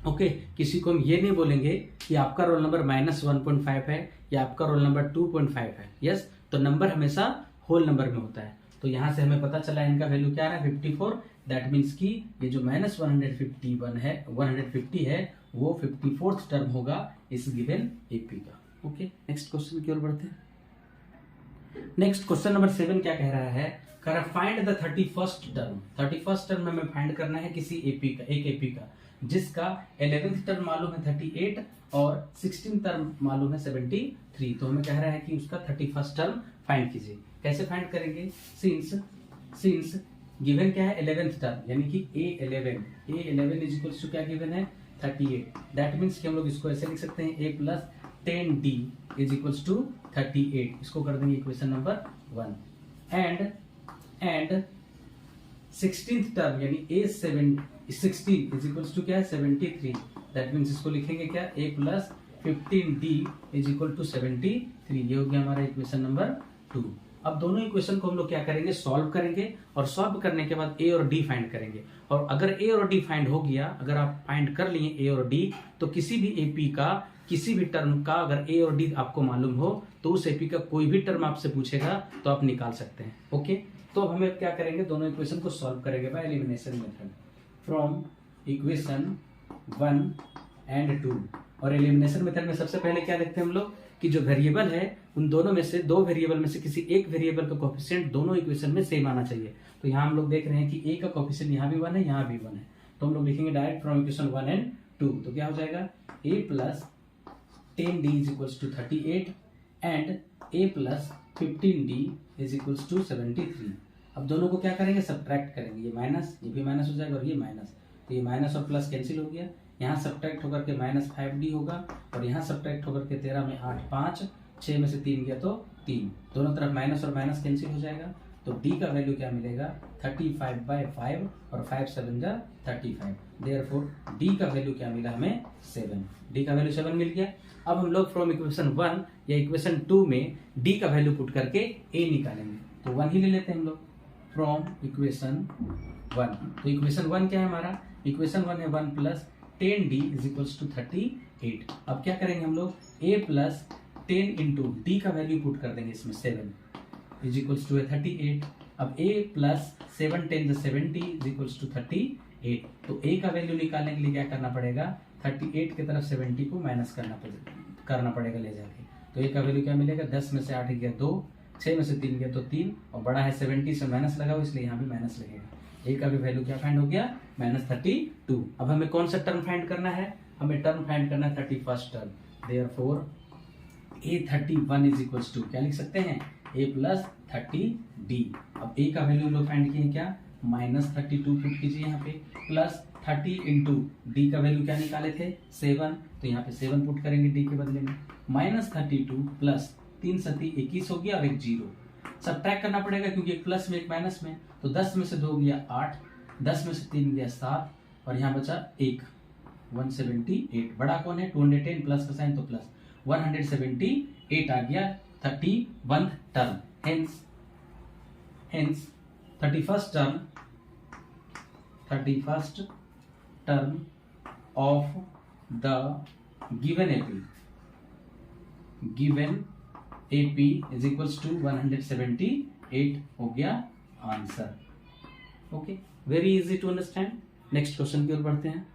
ओके, किसी को हम ये नहीं बोलेंगे कि आपका रोल नंबर -1.5 है या आपका रोल नंबर 2.5 है। यस, तो नंबर हमेशा होल नंबर में होता है। तो यहाँ से हमें पता चला इनका वैल्यू क्या है 54। दैट मीन्स कि ये जो -150 है वो 54th टर्म होगा इस गिवन AP का। ओके, नेक्स्ट क्वेश्चन की ओर बढ़ते हैं। नेक्स्ट क्वेश्चन नंबर 7 क्या कह रहा है, कह रहा find the 31st term. 31st term में हमें फाइंड करना है किसी एपी का, एक एपी का जिसका 11th टर्म मालूम है 38 और 16th टर्म मालूम है 73। तो हमें कह रहा है कि उसका 31st टर्म फाइंड कीजिए। कैसे फाइंड करेंगे, सिंस गिवन क्या है 11th टर्म यानी कि A11 इज इक्वल्स टू क्या गिवन है 38। दैट मीन्स कि हम लोग इसको ऐसे लिख सकते हैं A plus 10D is equals to 38। इसको कर देंगे equation number 1। And 16th term यानी A16 इज इक्वल्स टू क्या है 73। दैट मीन्स इसको लिखेंगे क्या A plus 15D is equal to 73। ये हो गया हमारा इक्वेशन नंबर 2। अब दोनों इक्वेशन को हम लोग क्या करेंगे, सॉल्व करेंगे और सॉल्व करने के बाद A और D फाइंड करेंगे। और अगर A और D फाइंड हो गया, अगर आप फाइंड कर लिए A और D, तो किसी भी एपी का किसी भी टर्म का अगर A और D आपको मालूम हो तो उस एपी का कोई भी टर्म आपसे पूछेगा तो आप निकाल सकते हैं। ओके, तो अब हमें क्या करेंगे, दोनों इक्वेशन को सॉल्व करेंगे by elimination method from equation 1 and 2। और एलिमिनेशन मेथड में सबसे पहले क्या देखते हैं हम लोग कि जो वेरिएबल है उन दोनों में से, दो वेरिएबल में से किसी एक वेरिएबल का कोएफिशिएंट दोनों इक्वेशन में सेम आना चाहिए। तो यहाँ हम लोग देख रहे हैं कि ए का कोएफिशिएंट यहाँ भी 1 है, यहाँ भी 1 है। तो हम लोग लिखेंगे डायरेक्ट फ्रॉम इक्वेशन 1 एंड 2। तो क्या हो जाएगा a plus 10d is equals to 38 and a plus 15d is equals to 73। अब दोनों को क्या करेंगे, सब्ट्रैक्ट करेंगे। ये माइनस, ये भी माइनस हो जाएगा और ये माइनस, तो ये माइनस और प्लस कैंसिल हो गया। यहाँ सब्ट्रैक्ट होकर के माइनस 5d होगा और यहाँ सब्ट्रैक्ट होकर के 13 में 8 5, 6 में से 3 गया तो 3। दोनों तरफ माइनस और माइनस कैंसिल हो जाएगा। तो d का वैल्यू क्या मिलेगा 35/5 और 5 7 जा 35। देयरफॉर d का वैल्यू क्या मिला हमें 7। d का वैल्यू 7 मिल गया। अब हम लोग फ्रॉम इक्वेशन 1 या इक्वेशन 2 में d का वैल्यू पुट करके a निकालेंगे। तो 1 ही ले लेते हैं हम लोग फ्रॉम इक्वेशन 1। तो इक्वेशन 1 क्या है हमारा, इक्वेशन 1 है 1 plus 10d is equals to 38। अब क्या करेंगे हम लोग a प्लस 10 इंटू डी का वैल्यू पुट कर देंगे इसमें 7 इज इक्वल्स टू 38। अब a plus 7 10 70 is equals to 38। तो a का वैल्यू निकालने के लिए क्या करना पड़ेगा, 38 की तरफ 70 को माइनस करना पड़ेगा ले जाके। तो a का वैल्यू क्या मिलेगा, 10 में से 8 गया 2, 6 में से 3 गया तो 3 और बड़ा है 70 से माइनस लगा हुआ इसलिए यहाँ भी माइनस लगेगा। a का भी वैल्यू क्या फाइंड हो गया -32। अब हमें कौन सा टर्म फाइंड करना है, हमें टर्म फाइंड करना है 31st term. Therefore a31 is equals to क्या लिख सकते हैं a प्लस 30d। अब a का वैल्यू हम लोग फाइंड किए क्या -32 पुट कीजिए यहाँ पे, प्लस 30 इंटू डी का वैल्यू क्या निकाले थे 7, तो यहाँ पे 7 पुट करेंगे डी के बदले में। -32 प्लस 3 7 21 हो गया और एक 0 सब्ट्रैक्ट करना पड़ेगा क्योंकि एक प्लस में एक माइनस में। तो 10 में से 2 गया 8, 10 में से 3 गया 7 और यहाँ बचा 1 178। बड़ा कौन है 210 प्लस का साइन तो प्लस 178 आ गया 31 term. Hence 31st term of the given AP is equals to 178 हो गया answer. Okay, very easy to understand. Next question की ओर बढ़ते हैं।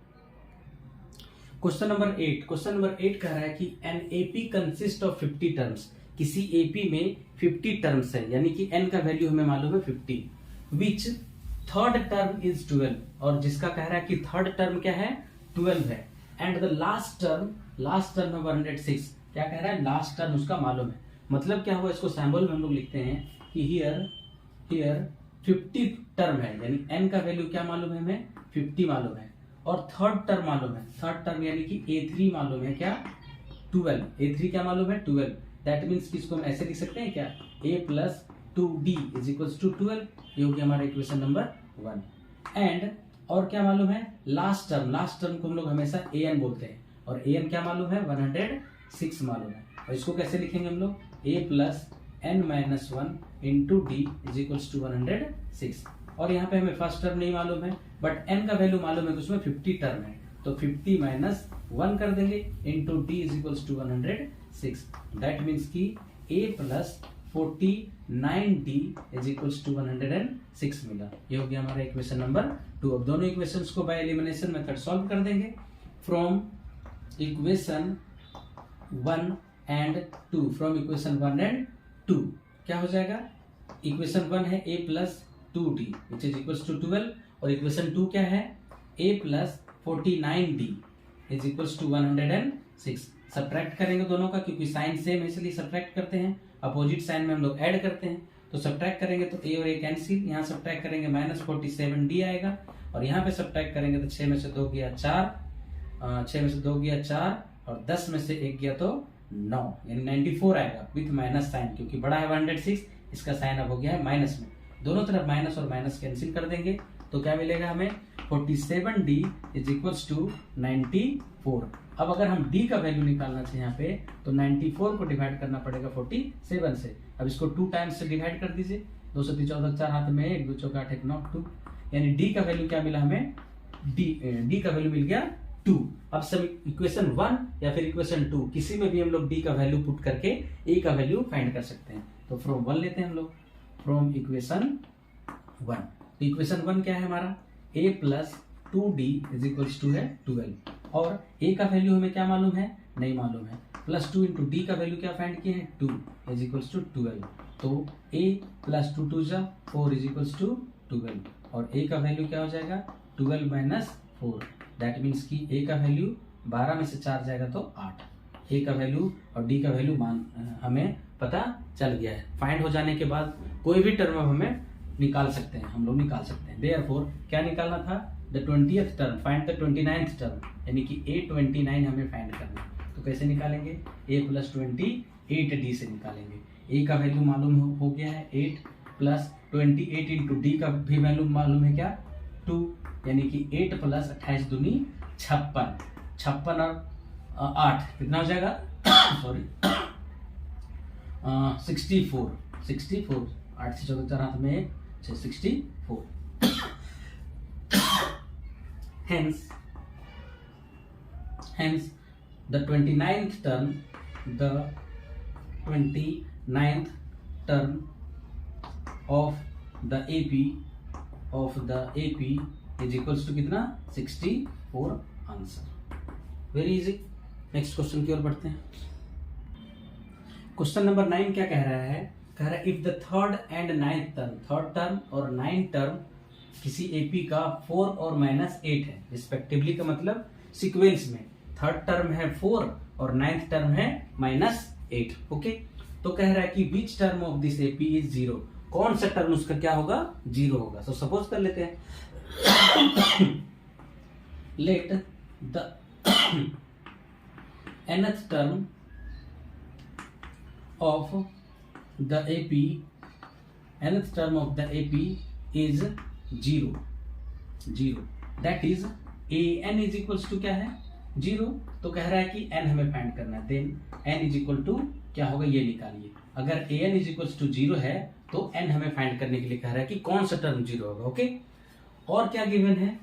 क्वेश्चन नंबर 8 कह रहा है कि an AP consist of 50 terms. किसी एपी में 50 टर्म्स है यानी कि एन का वैल्यू हमें मालूम है 50, विच थर्ड टर्म इज 12 और जिसका कह रहा है कि थर्ड टर्म क्या है 12 है। एंड द लास्ट टर्म है 106। क्या कह रहा है, लास्ट टर्म उसका मालूम है। मतलब क्या हुआ, इसको सैम्बल में हम लोग लिखते हैं कि हियर 50 टर्म है यानी n का वैल्यू क्या मालूम है हमें 50 मालूम है और थर्ड टर्म मालूम है। थर्ड टर्म यानी कि A3 मालूम है क्या 12। A3 क्या मालूम है 12। दैट मीन्स कि इसको हम ऐसे लिख सकते हैं क्या a plus 2d is equals to 12। ये हो गया हमारा इक्वेशन नंबर 1। एंड और क्या मालूम है लास्ट टर्म को हम लोग हमेशा an बोलते हैं और an क्या मालूम है 106 मालूम है। और इसको कैसे लिखेंगे हम लोग a plus n minus 1 into d is equals to 106। और यहाँ पे हमें फर्स्ट टर्म नहीं मालूम है बट n का वैल्यू मालूम है कि उसमें 50 टर्म है तो 50 माइनस 1 कर देंगे into d is equals to 106। That means की a plus 49d is equals to 106 मिला। ये हो गया हमारा इक्वेशन नंबर 2। अब दोनों इक्वेशंस को बाय एलिमिनेशन मेथड सॉल्व कर देंगे from equation 1 and 2। From equation 1 and 2 क्या हो जाएगा, इक्वेशन 1 है a plus 2d which is equals to 12, और इक्वेशन 2 क्या है, a plus 49d is equals to 106। Subtract करेंगे दोनों का, क्योंकि साइन सेम है इसलिए सब्ट्रैक्ट करते हैं, अपोजिट साइन में हम लोग ऐड करते हैं। तो सब्ट्रैक्ट करेंगे तो a और a कैंसिल, यहाँ सब्ट्रैक्ट करेंगे माइनस 47d आएगा, और यहाँ पे सब्ट्रैक्ट करेंगे तो 6 में से 2 गया 4, 6 में से 2 गया 4, और 10 में से 1 गया तो 9, यानी 94 आएगा विथ माइनस साइन, क्योंकि बड़ा है 106, इसका साइन अब हो गया है माइनस में। दोनों तरफ माइनस और माइनस कैंसिल कर देंगे तो क्या मिलेगा हमें, 47d इज इक्वल्स टू 94। अब अगर हम d का वैल्यू निकालना चाहिए यहाँ पे, तो 94 को डिवाइड करना पड़ेगा 47 से। अब इसको 2 टाइम्स से डिवाइड कर दीजिए, 2 से 14 4 हाथ में 1, 2 चौका 8 1 9 2, यानी d का वैल्यू क्या मिला हमें, d का वैल्यू मिल गया 2। अब सब इक्वेशन 1 या फिर इक्वेशन 2 किसी में भी हम लोग d का वैल्यू पुट करके a का वैल्यू फाइंड कर सकते हैं। तो फ्रॉम 1 लेते हैं हम लोग, फ्रॉम इक्वेशन 1। तो इक्वेशन 1 क्या है हमारा, a plus 2d is equals to है 12, और a का वैल्यू हमें क्या मालूम है, नहीं मालूम है, प्लस 2 इंटू d का वैल्यू क्या फाइंड किए हैं 2 इज इक्वल्स टू 12। तो a प्लस 2 2 जा 4 इज इक्वल्स टू 12, और a का वैल्यू क्या हो जाएगा 12 माइनस 4, दैट मीन्स कि a का वैल्यू 12 में से 4 जाएगा तो 8। a का वैल्यू और d का वैल्यू हमें पता चल गया है। फाइंड हो जाने के बाद कोई भी टर्म हमें निकाल सकते हैं, हम लोग निकाल सकते हैं। देयरफॉर क्या निकालना था, the 20th term, find the 29th term, यानी कि a29 हमें फाइंड करना है। तो कैसे निकालेंगे, a प्लस 28d से निकालेंगे। a का वैल्यू मालूम हो गया है 8, प्लस 28 इंटू डी का भी वैल्यू मालूम है क्या 2, यानी कि 8 प्लस 28 दूनी 56, 56 और 8 कितना हो जाएगा सॉरी 64, 8 से 14 4 हाथ में 1 64। hence the 29th term of the AP is equals to कितना 64 answer. Very easy. Next question की ओर बढ़ते हैं। क्वेश्चन नंबर 9 क्या कह रहा है, कह रहा है if the third and ninth term, third term और नाइन्थ टर्म किसी एपी का 4 और -8 है रिस्पेक्टिवली, का मतलब सीक्वेंस में थर्ड टर्म है 4 और नाइन्थ टर्म है -8। ओके, तो कह रहा है कि which term of this AP is 0, कौन सा टर्म उसका क्या होगा 0 होगा। तो सपोज कर लेते हैं let the nth term of the AP, nth term of the AP is 0, that is an is equals to क्या है 0। तो कह रहा है कि n हमें फाइंड करना है, then n is equal to क्या होगा ये निकालिए। अगर an इज इक्वल्स टू 0 है तो n हमें फाइंड करने के लिए कह रहा है कि कौन सा टर्म 0 होगा। ओके, और क्या गिवन है,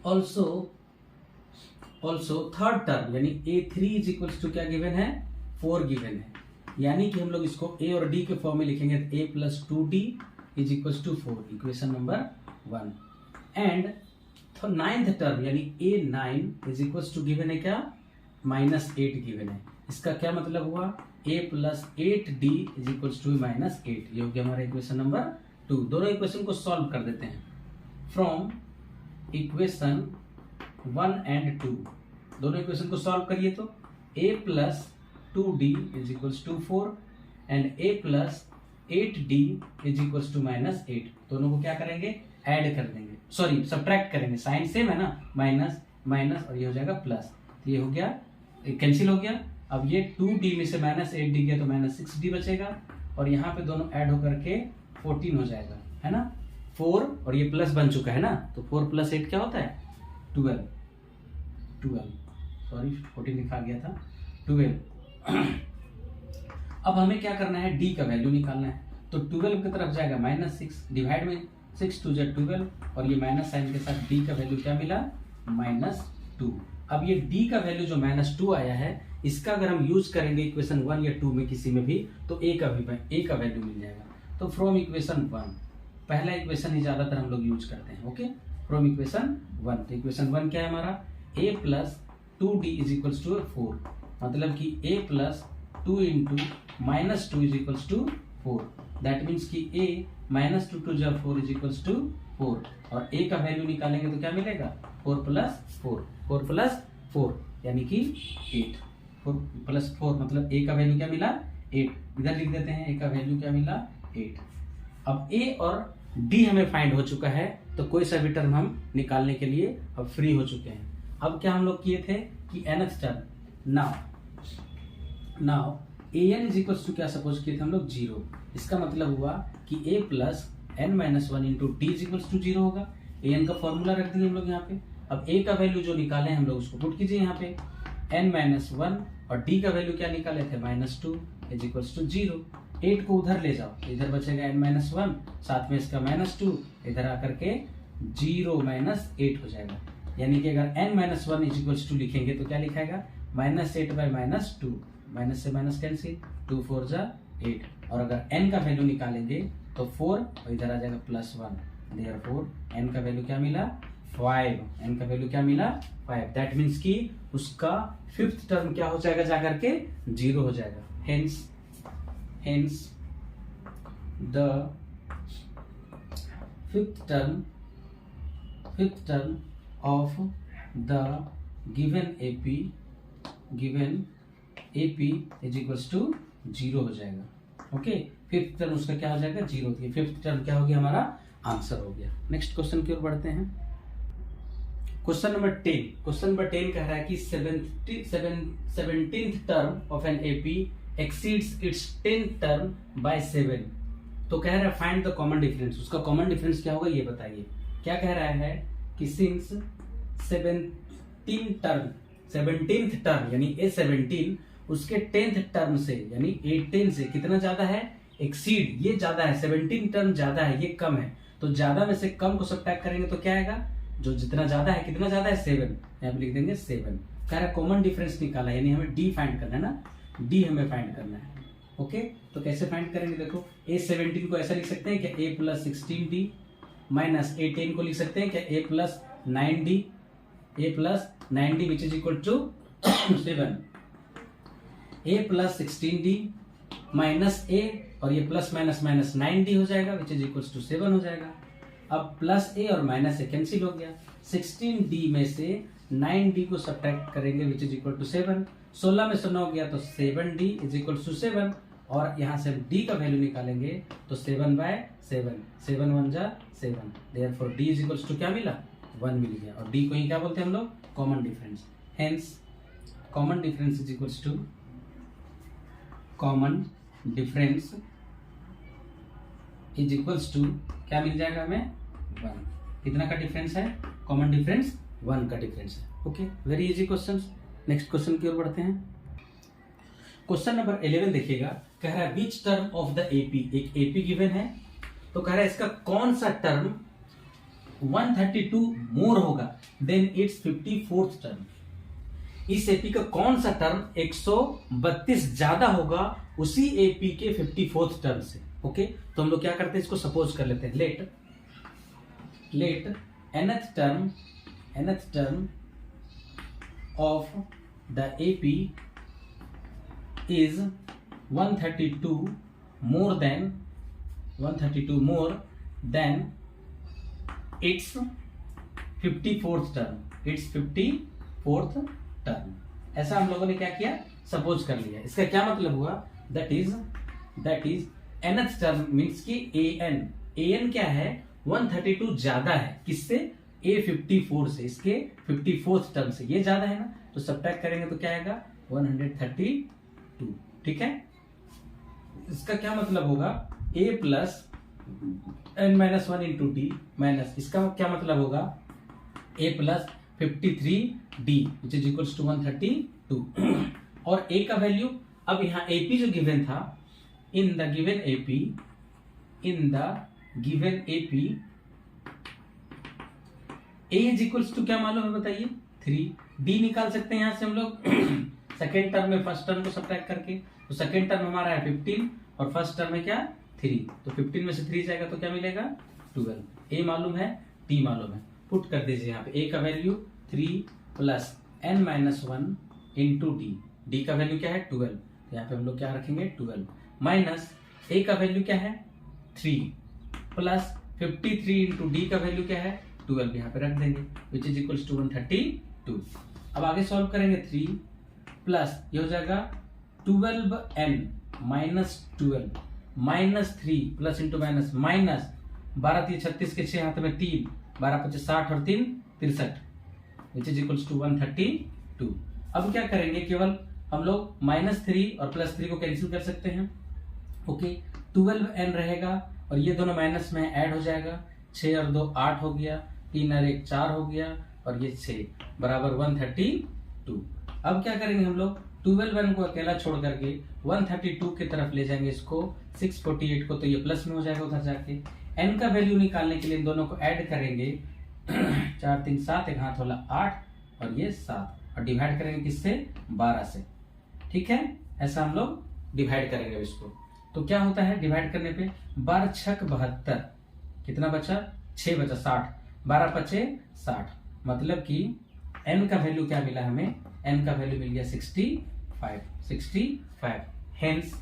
ऑल्सो थर्ड टर्म यानी a3 इज इक्वल्स टू क्या गिवन है 4 गिवन है, यानी कि हम लोग इसको a और d के फॉर्म में लिखेंगे तो a plus 2d is equals to 4, equation number 1। And तो नाइन्थ टर्म यानी a9 is equals to given है क्या -8 गिवन है। इसका क्या मतलब हुआ a plus 8d is equals to -8, ये हो गया हमारा इक्वेशन नंबर 2। दोनों इक्वेशन को सॉल्व कर देते हैं फ्रॉम इक्वेशन 1 एंड 2। दोनों इक्वेशन को सॉल्व करिए तो a plus 2d is equals to 4 and a plus 8d is equals to -8। दोनों को क्या करेंगे ऐड कर देंगे, सॉरी सब्ट्रैक्ट करेंगे, साइन सेम है ना, माइनस माइनस और ये हो जाएगा प्लस, तो ये हो गया कैंसिल हो गया। अब ये 2d में से -8d गया तो -6d बचेगा, और यहाँ पे दोनों ऐड होकर के 14 हो जाएगा, है ना 4 और ये प्लस बन चुका है ना, तो 4 प्लस 8 क्या होता है 12, सॉरी 14 लिखा गया था 12। अब हमें क्या करना है d का वैल्यू निकालना है, तो 12 की तरफ जाएगा -6, डिवाइड में 6 2 जा 12, और ये माइनस साइन के साथ d का वैल्यू क्या मिला -2। अब ये d का वैल्यू जो -2 आया है, इसका अगर हम यूज करेंगे इक्वेशन 1 या 2 में किसी में भी, तो a का वैल्यू मिल जाएगा। तो फ्रॉम इक्वेशन 1, पहला इक्वेशन ही ज्यादातर हम लोग यूज करते हैं। ओके, फ्रॉम इक्वेशन 1, तो इक्वेशन 1 क्या है हमारा a plus 2d is equals to 4, मतलब कि a plus 2 into -2 is equals to 4। That means कि a माइनस 2 टू जा 4 इज इक्वल्स टू 4, और a का वैल्यू निकालेंगे तो क्या मिलेगा 4 प्लस 4, 4 प्लस 4 यानी कि 8। 4 प्लस 4 मतलब a का वैल्यू क्या मिला 8, इधर लिख देते हैं a का वैल्यू क्या मिला 8। अब a और d हमें फाइंड हो चुका है, तो कोई सा भी टर्म हम निकालने के लिए अब फ्री हो चुके हैं। अब क्या हम लोग किए थे कि nth term now an is equals to क्या सपोज किए थे हम लोग 0। इसका मतलब हुआ कि a plus n minus 1 into d is equals to 0 होगा। an का फॉर्मूला रख दिए हम लोग यहाँ पे। अब a का वैल्यू जो निकाले हम लोग उसको पुट कीजिए यहाँ पे, n माइनस 1 और d का वैल्यू क्या निकाले थे माइनस 2 इज इक्वल्स टू 0। 8 को उधर ले जाओ, इधर बचेगा n माइनस 1, साथ में इसका माइनस 2, इधर आकर के 0 माइनस 8 हो जाएगा। यानी कि अगर n minus 1 is equals to लिखेंगे तो क्या लिखाएगा माइनस 8 बाई माइनस 2, माइनस से माइनस कैंसिल, 2 4 जा 8। और अगर n का वैल्यू निकालेंगे तो 4 और इधर आ जाएगा प्लस 1, देयरफॉर n का वैल्यू क्या मिला 5, n का वैल्यू क्या मिला 5। दैट मीन्स कि उसका फिफ्थ टर्म क्या हो जाएगा जाकर के 0 हो जाएगा। hence the fifth term of the given AP is equals to 0 हो जाएगा। ओके, फिफ्थ टर्म उसका क्या हो जाएगा 0 होती है। फिफ्थ टर्म क्या हो गया हमारा आंसर हो गया। नेक्स्ट क्वेश्चन की ओर बढ़ते हैं। क्वेश्चन नंबर 10 कह रहा है कि 17th term of an AP exceeds its 10th term by 7। तो कह रहा है फाइंड द कॉमन डिफरेंस। उसका कॉमन डिफरेंस क्या होगा ये बताइए। क्या कह रहा है कि सिंस 17th टर्म यानी A17 उसके 10th टर्म से यानी 18 से कितना ज्यादा है एक्सीड, ये ज्यादा है, 17 टर्म ज्यादा है, ये कम है। तो ज्यादा में से कम को सब्ट्रैक्ट करेंगे तो क्या आएगा, जो जितना ज्यादा है कितना ज्यादा है 7, यहाँ पे लिख देंगे 7। कह रहा है कॉमन डिफरेंस निकाला, यानी हमें डी फाइंड करना है ना, डी हमें फाइंड करना है। ओके, तो कैसे फाइंड करेंगे देखो, A17 को ऐसा लिख सकते हैं क्या A plus 16D minus A10 को लिख सकते हैं क्या A plus 9D which is equal to 7। A plus 16D minus A और ये प्लस माइनस माइनस 9D हो जाएगा विच इज इक्वल टू 7 हो जाएगा। अब प्लस A और माइनस A कैंसिल हो गया। 16D में से 9D को सब्ट्रैक्ट करेंगे विच इज इक्वल टू 7। 16 में से 9 गया तो 7D इज इक्वल टू 7, और यहाँ से D का वैल्यू निकालेंगे तो 7 बाय 7, 7 1 जा 7, therefore D is equal to क्या मिला 1 मिल गया। और D को ही क्या बोलते हैं हम लोग common difference. Hence common difference is equal to क्या मिल जाएगा हमें 1। कितना का डिफरेंस है, कॉमन डिफरेंस 1 का डिफरेंस है। Okay, very easy question. Next question की ओर बढ़ते हैं। क्वेश्चन नंबर 11 देखिएगा, कह रहा है which term of the AP, एक एपी गिवन है, तो कह रहा है इसका कौन सा टर्म 132 मोर होगा देन इट्स 54th टर्म। इस एपी का कौन सा टर्म 132 ज्यादा होगा उसी एपी के 54th टर्म से। ओके, तो हम लोग क्या करते हैं, इसको सपोज कर लेते हैं। लेट nth टर्म of the AP is 132 more than its 54th term। ऐसा हम लोगों ने क्या किया, सपोज कर लिया। इसका क्या मतलब हुआ, that is nth term means कि an क्या है 132 ज्यादा है किससे, A54 से, इसके 54th टर्म से ये ज्यादा है ना, तो सब्ट्रैक्ट करेंगे तो क्या आएगा 132। ठीक है, इसका क्या मतलब होगा A plus n minus 1 into d minus, इसका क्या मतलब होगा A plus 53D which is equals to 132। और A का वैल्यू, अब यहाँ AP जो गिवन था, in the given AP A is equals to क्या मालूम है बताइए 3। D निकाल सकते हैं यहां से हम लोग सेकेंड टर्म में फर्स्ट टर्म को सब्ट्रैक्ट करके। तो सेकेंड टर्म हमारा है 15 और फर्स्ट टर्म है क्या 3, तो 15 में से 3 जाएगा तो क्या मिलेगा 12। A मालूम है, D मालूम है, पुट कर दीजिए यहाँ पे। A का value 3 plus n minus 1 into D का वैल्यू क्या है 12, तो यहाँ पे हम लोग क्या रखेंगे 12 माइनस ए का वैल्यू क्या है 3 प्लस 53 इंटू डी का वैल्यू क्या है 12, यहाँ पे रख देंगे, विच इज इक्वल्स टू 132। अब आगे सॉल्व करेंगे 3 प्लस ये हो जाएगा 12n minus 12 minus 3 plus into minus minus 12 3 36 के 6 हाथ में 3 12 25 60 और 3 63, विच इज इक्वल्स टू 132। अब क्या करेंगे, केवल हम लोग -3 और +3 को कैंसिल कर सकते हैं। ओके, 12n रहेगा और ये दोनों माइनस में ऐड हो जाएगा, 6 और 2 8 हो गया, 3 और 1 4 हो गया और ये 6 बराबर 132। अब क्या करेंगे हम लोग, 12n को अकेला छोड़ करके 132 की तरफ ले जाएंगे इसको, 648 को, तो ये प्लस में हो जाएगा उधर जाके। n का वैल्यू निकालने के लिए इन दोनों को ऐड करेंगे 4 3 7, एक हाथ वाला 8 और ये 7, और डिवाइड करेंगे किससे 12 से। ठीक है, ऐसा हम लोग डिवाइड करेंगे इसको। तो क्या होता है डिवाइड करने पे, 12 6 72, कितना बचा 6 बचा 60, 12 5 60, मतलब कि n का वैल्यू क्या मिला हमें, n का वैल्यू मिल गया 65। हेंस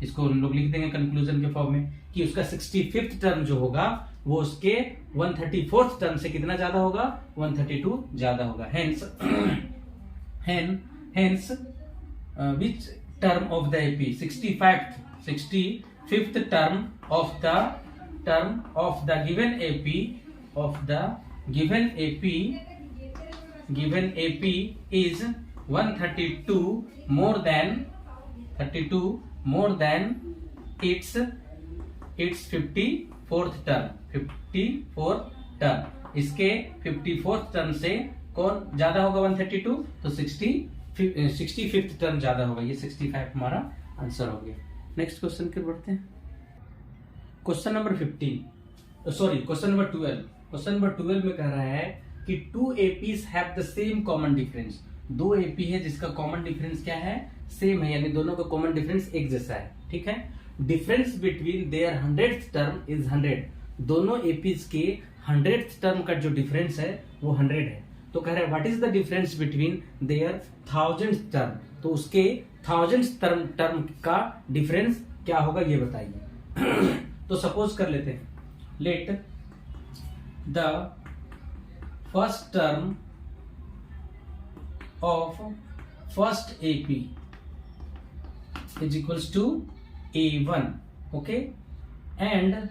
इसको हम लोग लिख देंगे कंक्लूजन के फॉर्म में कि उसका 65th टर्म जो होगा वो उसके 134th टर्म से कितना ज्यादा होगा, 132 ज्यादा होगा। Hence which term of the AP 65th term of the given AP is 132 more than its 54th term। इसके 54th टर्म से कौन ज्यादा होगा 132, तो 65th टर्म ज्यादा होगा, ये 65 हमारा आंसर हो गया। नेक्स्ट क्वेश्चन की बढ़ते हैं। क्वेश्चन नंबर 12 में कह रहा है कि 2 APs have the same common difference. 2 AP है जिसका कॉमन डिफरेंस क्या है, सेम है, यानी दोनों का कॉमन डिफरेंस एक जैसा है। ठीक है, difference between their 100th term is 100। दोनों APs के 100th टर्म का जो डिफरेंस है वो 100 है। तो कह रहा है what is the difference between their 1000th term, तो उसके 1000th टर्म का डिफरेंस क्या होगा ये बताइए। तो सपोज कर लेते हैं, let the first term of first AP is equals to A1, okay, and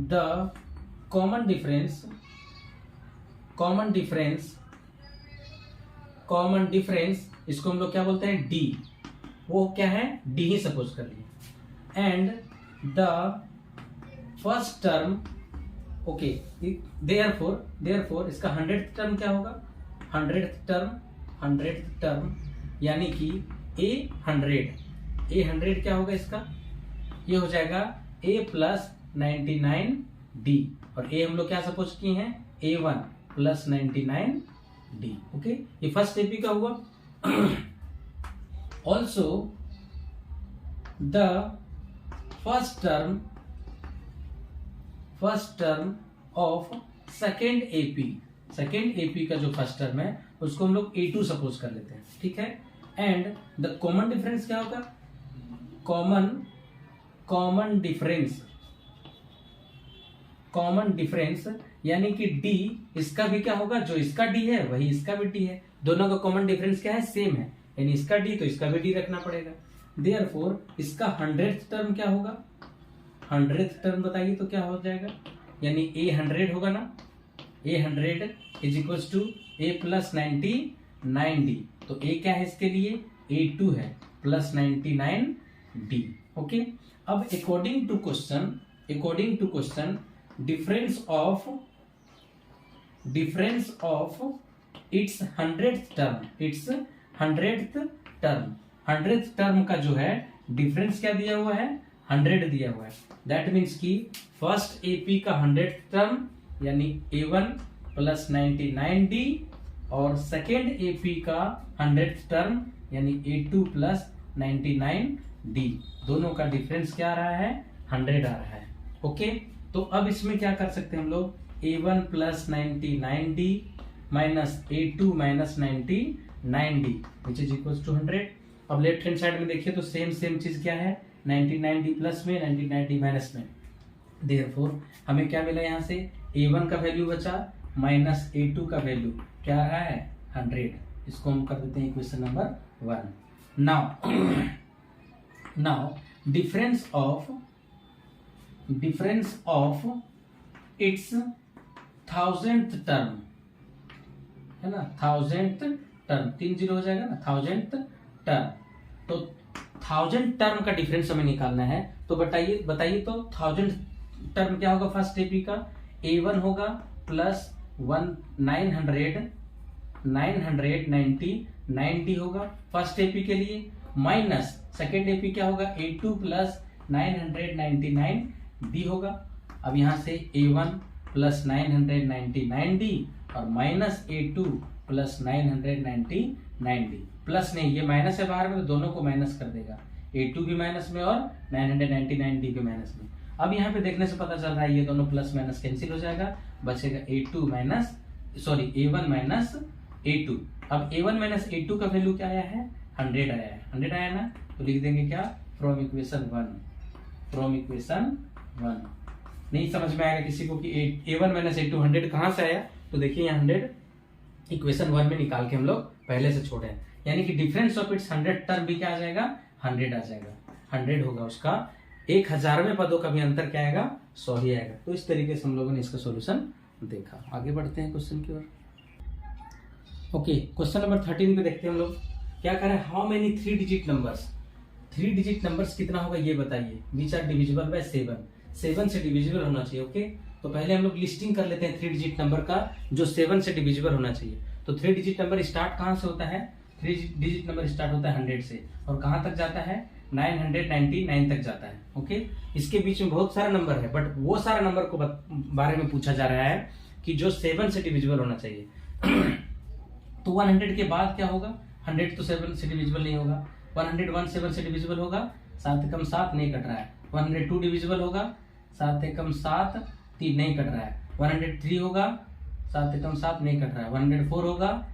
the common difference इसको हम लोग क्या बोलते हैं D, वो क्या है D ही सपोज कर लिया, and the first term, okay, therefore इसका 100th टर्म क्या होगा, 100th टर्म यानी कि A100 क्या होगा इसका, ये हो जाएगा A प्लस 99D, और A हम लोग क्या सपोज किए हैं A1 प्लस 99D। ओके, ये फर्स्ट AP का हुआ। Also the first term of second AP का जो फर्स्ट टर्म है उसको हम लोग A2 सपोज कर लेते हैं। ठीक है, एंड द कॉमन डिफरेंस क्या होगा, कॉमन डिफरेंस यानी कि D इसका भी क्या होगा, जो इसका D है वही इसका भी D है, दोनों का कॉमन डिफरेंस क्या है, सेम है, यानी इसका D तो इसका भी D रखना पड़ेगा। देयरफॉर इसका 100th टर्म क्या होगा, 100th टर्म बताइए तो क्या हो जाएगा, यानी A100 होगा ना, A100 is equals to A plus 99D, तो A क्या है इसके लिए A2 है प्लस 99D। ओके, अब according to question difference of its 100th term का जो है डिफरेंस क्या दिया हुआ है, 100 दिया हुआ है। दैट मीन्स कि फर्स्ट AP का 100th टर्म यानी A1 प्लस 99D और सेकेंड AP का 100th टर्म यानी A2 प्लस 99D, दोनों का डिफरेंस क्या आ रहा है, 100 आ रहा है। ओके, तो अब इसमें क्या कर सकते हैं हम लोग, A1 plus 99D minus A2 minus 99D which is equal to 100। अब लेफ्ट हैंड साइड में देखिए तो सेम सेम चीज क्या है, 99D प्लस में 99D माइनस में। देयरफॉर हमें क्या मिला यहाँ से, A1 का वैल्यू बचा माइनस A2 का वैल्यू क्या आ रहा है 100। इसको हम कर देते हैं equation number 1। Now difference of it's 1000th term है ना, 1000th टर्म 30 हो जाएगा ना, 1000th टर्म। तो 1000 टर्म का डिफरेंस हमें निकालना है। तो बताइए तो 1000 टर्म क्या होगा, फर्स्ट एपी का A1 होगा प्लस 999 होगा फर्स्ट एपी के लिए, माइनस सेकेंड एपी क्या होगा A2 प्लस 999D होगा। अब यहां से A1 प्लस 999D और minus A2 plus 999D, plus नहीं ये माइनस है बाहर में तो दोनों को माइनस कर देगा, A2 भी माइनस में और 999D भी माइनस में। अब यहाँ पे देखने से पता चल रहा है ये दोनों प्लस माइनस कैंसिल हो जाएगा, बचेगा A1 माइनस A2। अब A1 माइनस A2 का वैल्यू क्या आया है 100 आया है, 100 आया ना, तो लिख देंगे क्या फ्रॉम इक्वेशन 1। नहीं समझ में आएगा किसी को कि A1 माइनस A2 100 कहाँ से आया, तो देखिए यहाँ 100 इक्वेशन 1 में निकाल के हम लोग पहले से छोड़े हैं, यानी कि डिफरेंस ऑफ इट्स 100 टर्म भी क्या आ जाएगा 100 आ जाएगा, 100 होगा उसका। 1000वें पदों का भी अंतर क्या आएगा 100 ही आएगा। तो इस तरीके से हम लोगों ने इसका सॉल्यूशन देखा। आगे बढ़ते हैं क्वेश्चन की ओर। ओके, क्वेश्चन नंबर 13 पे देखते हैं हम लोग क्या करें, how many 3 digit numbers, 3 digit numbers कितना होगा ये बताइए, विच आर डिविजिबल बाय 7 से डिविजिबल होना चाहिए। ओके, तो पहले हम लोग लिस्टिंग कर लेते हैं 3 डिजिट नंबर का जो 7 से डिविजिबल होना चाहिए। तो 3 डिजिट नंबर स्टार्ट कहाँ से होता है, 3 डिजिट नंबर स्टार्ट होता है 100 से और कहाँ तक जाता है 999 तक जाता है। ओके, इसके बीच में बहुत सारा नंबर है, बट वो सारा नंबर को बारे में पूछा जा रहा है कि जो 7 से डिविजिबल होना चाहिए। तो 100 के बाद क्या होगा, 100 तो 7 से डिविजिबल नहीं होगा, 101 7 से डिविजिबल होगा, 7 कम 7 नहीं कट रहा है, 102 डिविजिबल होगा, 7 कम 7 3 नहीं कट रहा है, 103 होगा, 7 कम 7 नहीं कट रहा है, 104 होगा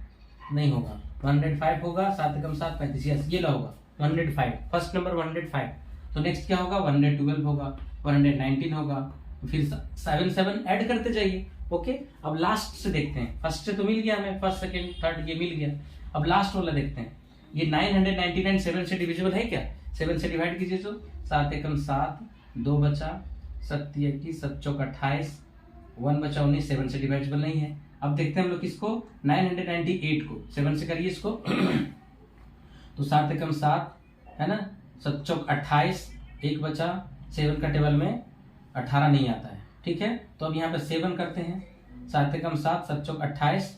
नहीं होगा, 105 होगा, 7 कम 7 35, यस ये ला होगा 105, फर्स्ट नंबर 105। तो नेक्स्ट क्या होगा 112 होगा, 119 होगा, फिर 7 ऐड करते जाइए। ओके, अब लास्ट से देखते हैं, फर्स्ट से तो मिल गया हमें, फर्स्ट सेकंड थर्ड ये मिल गया, अब लास्ट वाला देखते हैं। ये 999 7 से डिविजिबल है क्या, 7 से डिवाइड कीजिए तो 7 एकम 7 2 बचा, 7 21 7 चौक 28, 1 बचा 19, 7 से डिवाइडेबल नहीं है। अब देखते हैं हम लोग किसको 998 को 7 से करिए इसको तो 7 एकम 7 है ना, 7 चौक 28, 1 बचा, 7 का टेबल में 18 नहीं आता है, ठीक है। तो अब यहाँ पे 7 करते हैं, 7 एकम 7 7 चौक 28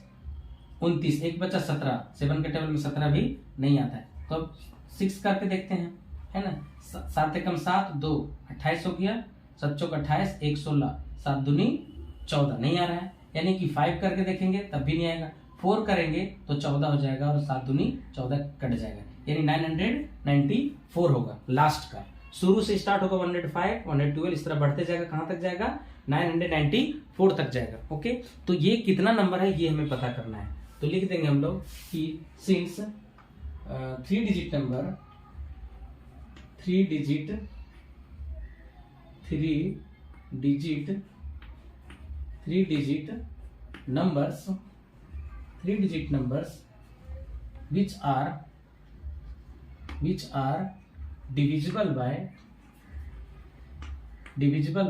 29, 1 बचा 17, 7 के टेबल में 17 भी नहीं आता है। तो अब 6 करके देखते हैं, है ना, 7 एकम 7 2 28 हो गया, 7 चौक 28 1 16, 7 दूनी 14 नहीं आ रहा है, यानी कि 5 करके देखेंगे तब भी नहीं आएगा, 4 करेंगे तो 14 हो जाएगा और 7 दूनी 14 कट जाएगा, यानी 994 होगा लास्ट का। शुरू से स्टार्ट होगा 105 112 इस तरह बढ़ते जाएगा, कहां तक जाएगा 994 तक जाएगा। ओके, तो ये कितना नंबर है ये हमें पता करना है। तो लिख देंगे हम लोग कि since 3 digit numbers which are divisible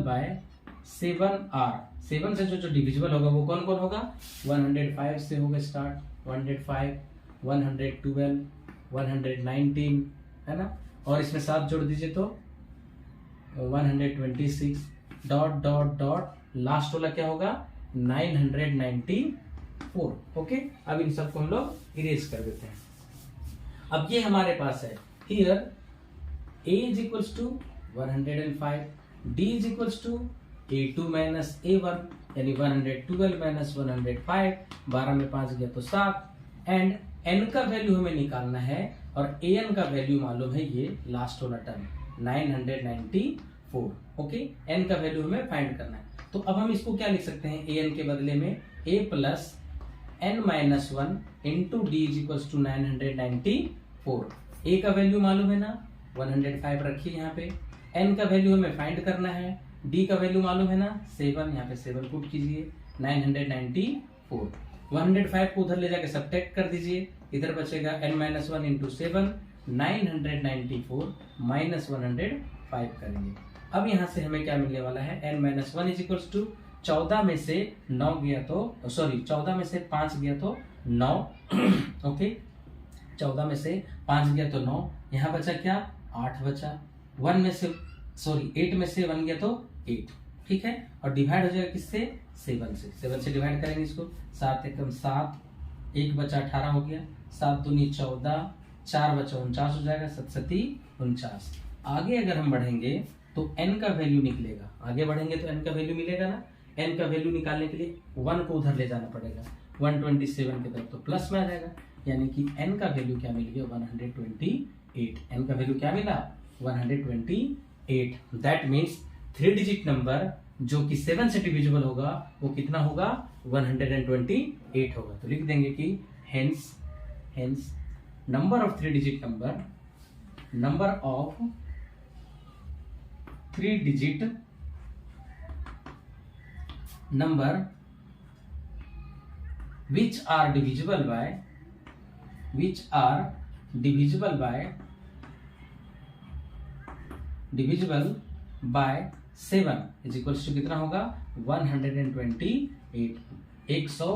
by 7 are 7 से जो डिविजिबल होगा वो कौन कौन होगा, 105 से होगा स्टार्ट, 105 112 119 है ना, और इसमें 7 जोड़ दीजिए तो 126 डॉट डॉट डॉट लास्ट वाला क्या होगा 994। ओके, अब इन सबको हम लोग इरेज कर देते हैं। अब ये हमारे पास है here a is equals to 105, d is equals to a2 minus a1 यानी 112 माइनस 105, 12 में 5 गया तो 7, एंड n का वैल्यू हमें निकालना है और an का वैल्यू मालूम है ये लास्ट वाला टर्म 994। ओके, n का वैल्यू हमें फाइंड करना है। तो अब हम इसको क्या लिख सकते हैं, an के बदले में a plus n minus 1 into d is equals to 994। A का वैल्यू मालूम है ना 105 रखिए यहाँ पे, एन का वैल्यू हमें फाइंड करना है, डी का वैल्यू मालूम है ना 7, यहाँ पे 7 पुट कीजिए, 994। 105 को उधर ले जाके सब्ट्रैक्ट कर दीजिए, इधर बचेगा n-1 इंटू 7, 994 माइनस 105 करेंगे। अब यहाँ से हमें क्या मिलने वाला है, n-1 इज इक्वल्स टू 14 में से 9 गया तो सॉरी 14 में से 5 गया तो 9 ओके 14 में से 5 गया तो 9, यहाँ बचा क्या 8 बचा, 1 में से सॉरी 8 में से 1 गया तो 8, ठीक है, और डिवाइड हो जाएगा किससे 7 से डिवाइड करेंगे इसको, 7 एकम 7, 1 बचा 18 हो गया, 7 दूनी 14, 4 बचा 49 हो जाएगा, 7 49। आगे अगर हम बढ़ेंगे तो n का वैल्यू निकलेगा, आगे बढ़ेंगे तो n का वैल्यू मिलेगा ना, n का वैल्यू निकालने के लिए 1 को उधर ले जाना पड़ेगा, 127 की तरफ तो प्लस में आ जाएगा, यानी कि n का वैल्यू क्या मिल गया 128, n का वैल्यू क्या मिला 128, दैट मीन्स 3 डिजिट नंबर जो कि 7 से डिविजिबल होगा वो कितना होगा 128 होगा। तो लिख देंगे कि hence number of 3 digit number of 3 digit number which are divisible by 7 is equals to कितना होगा 128, 100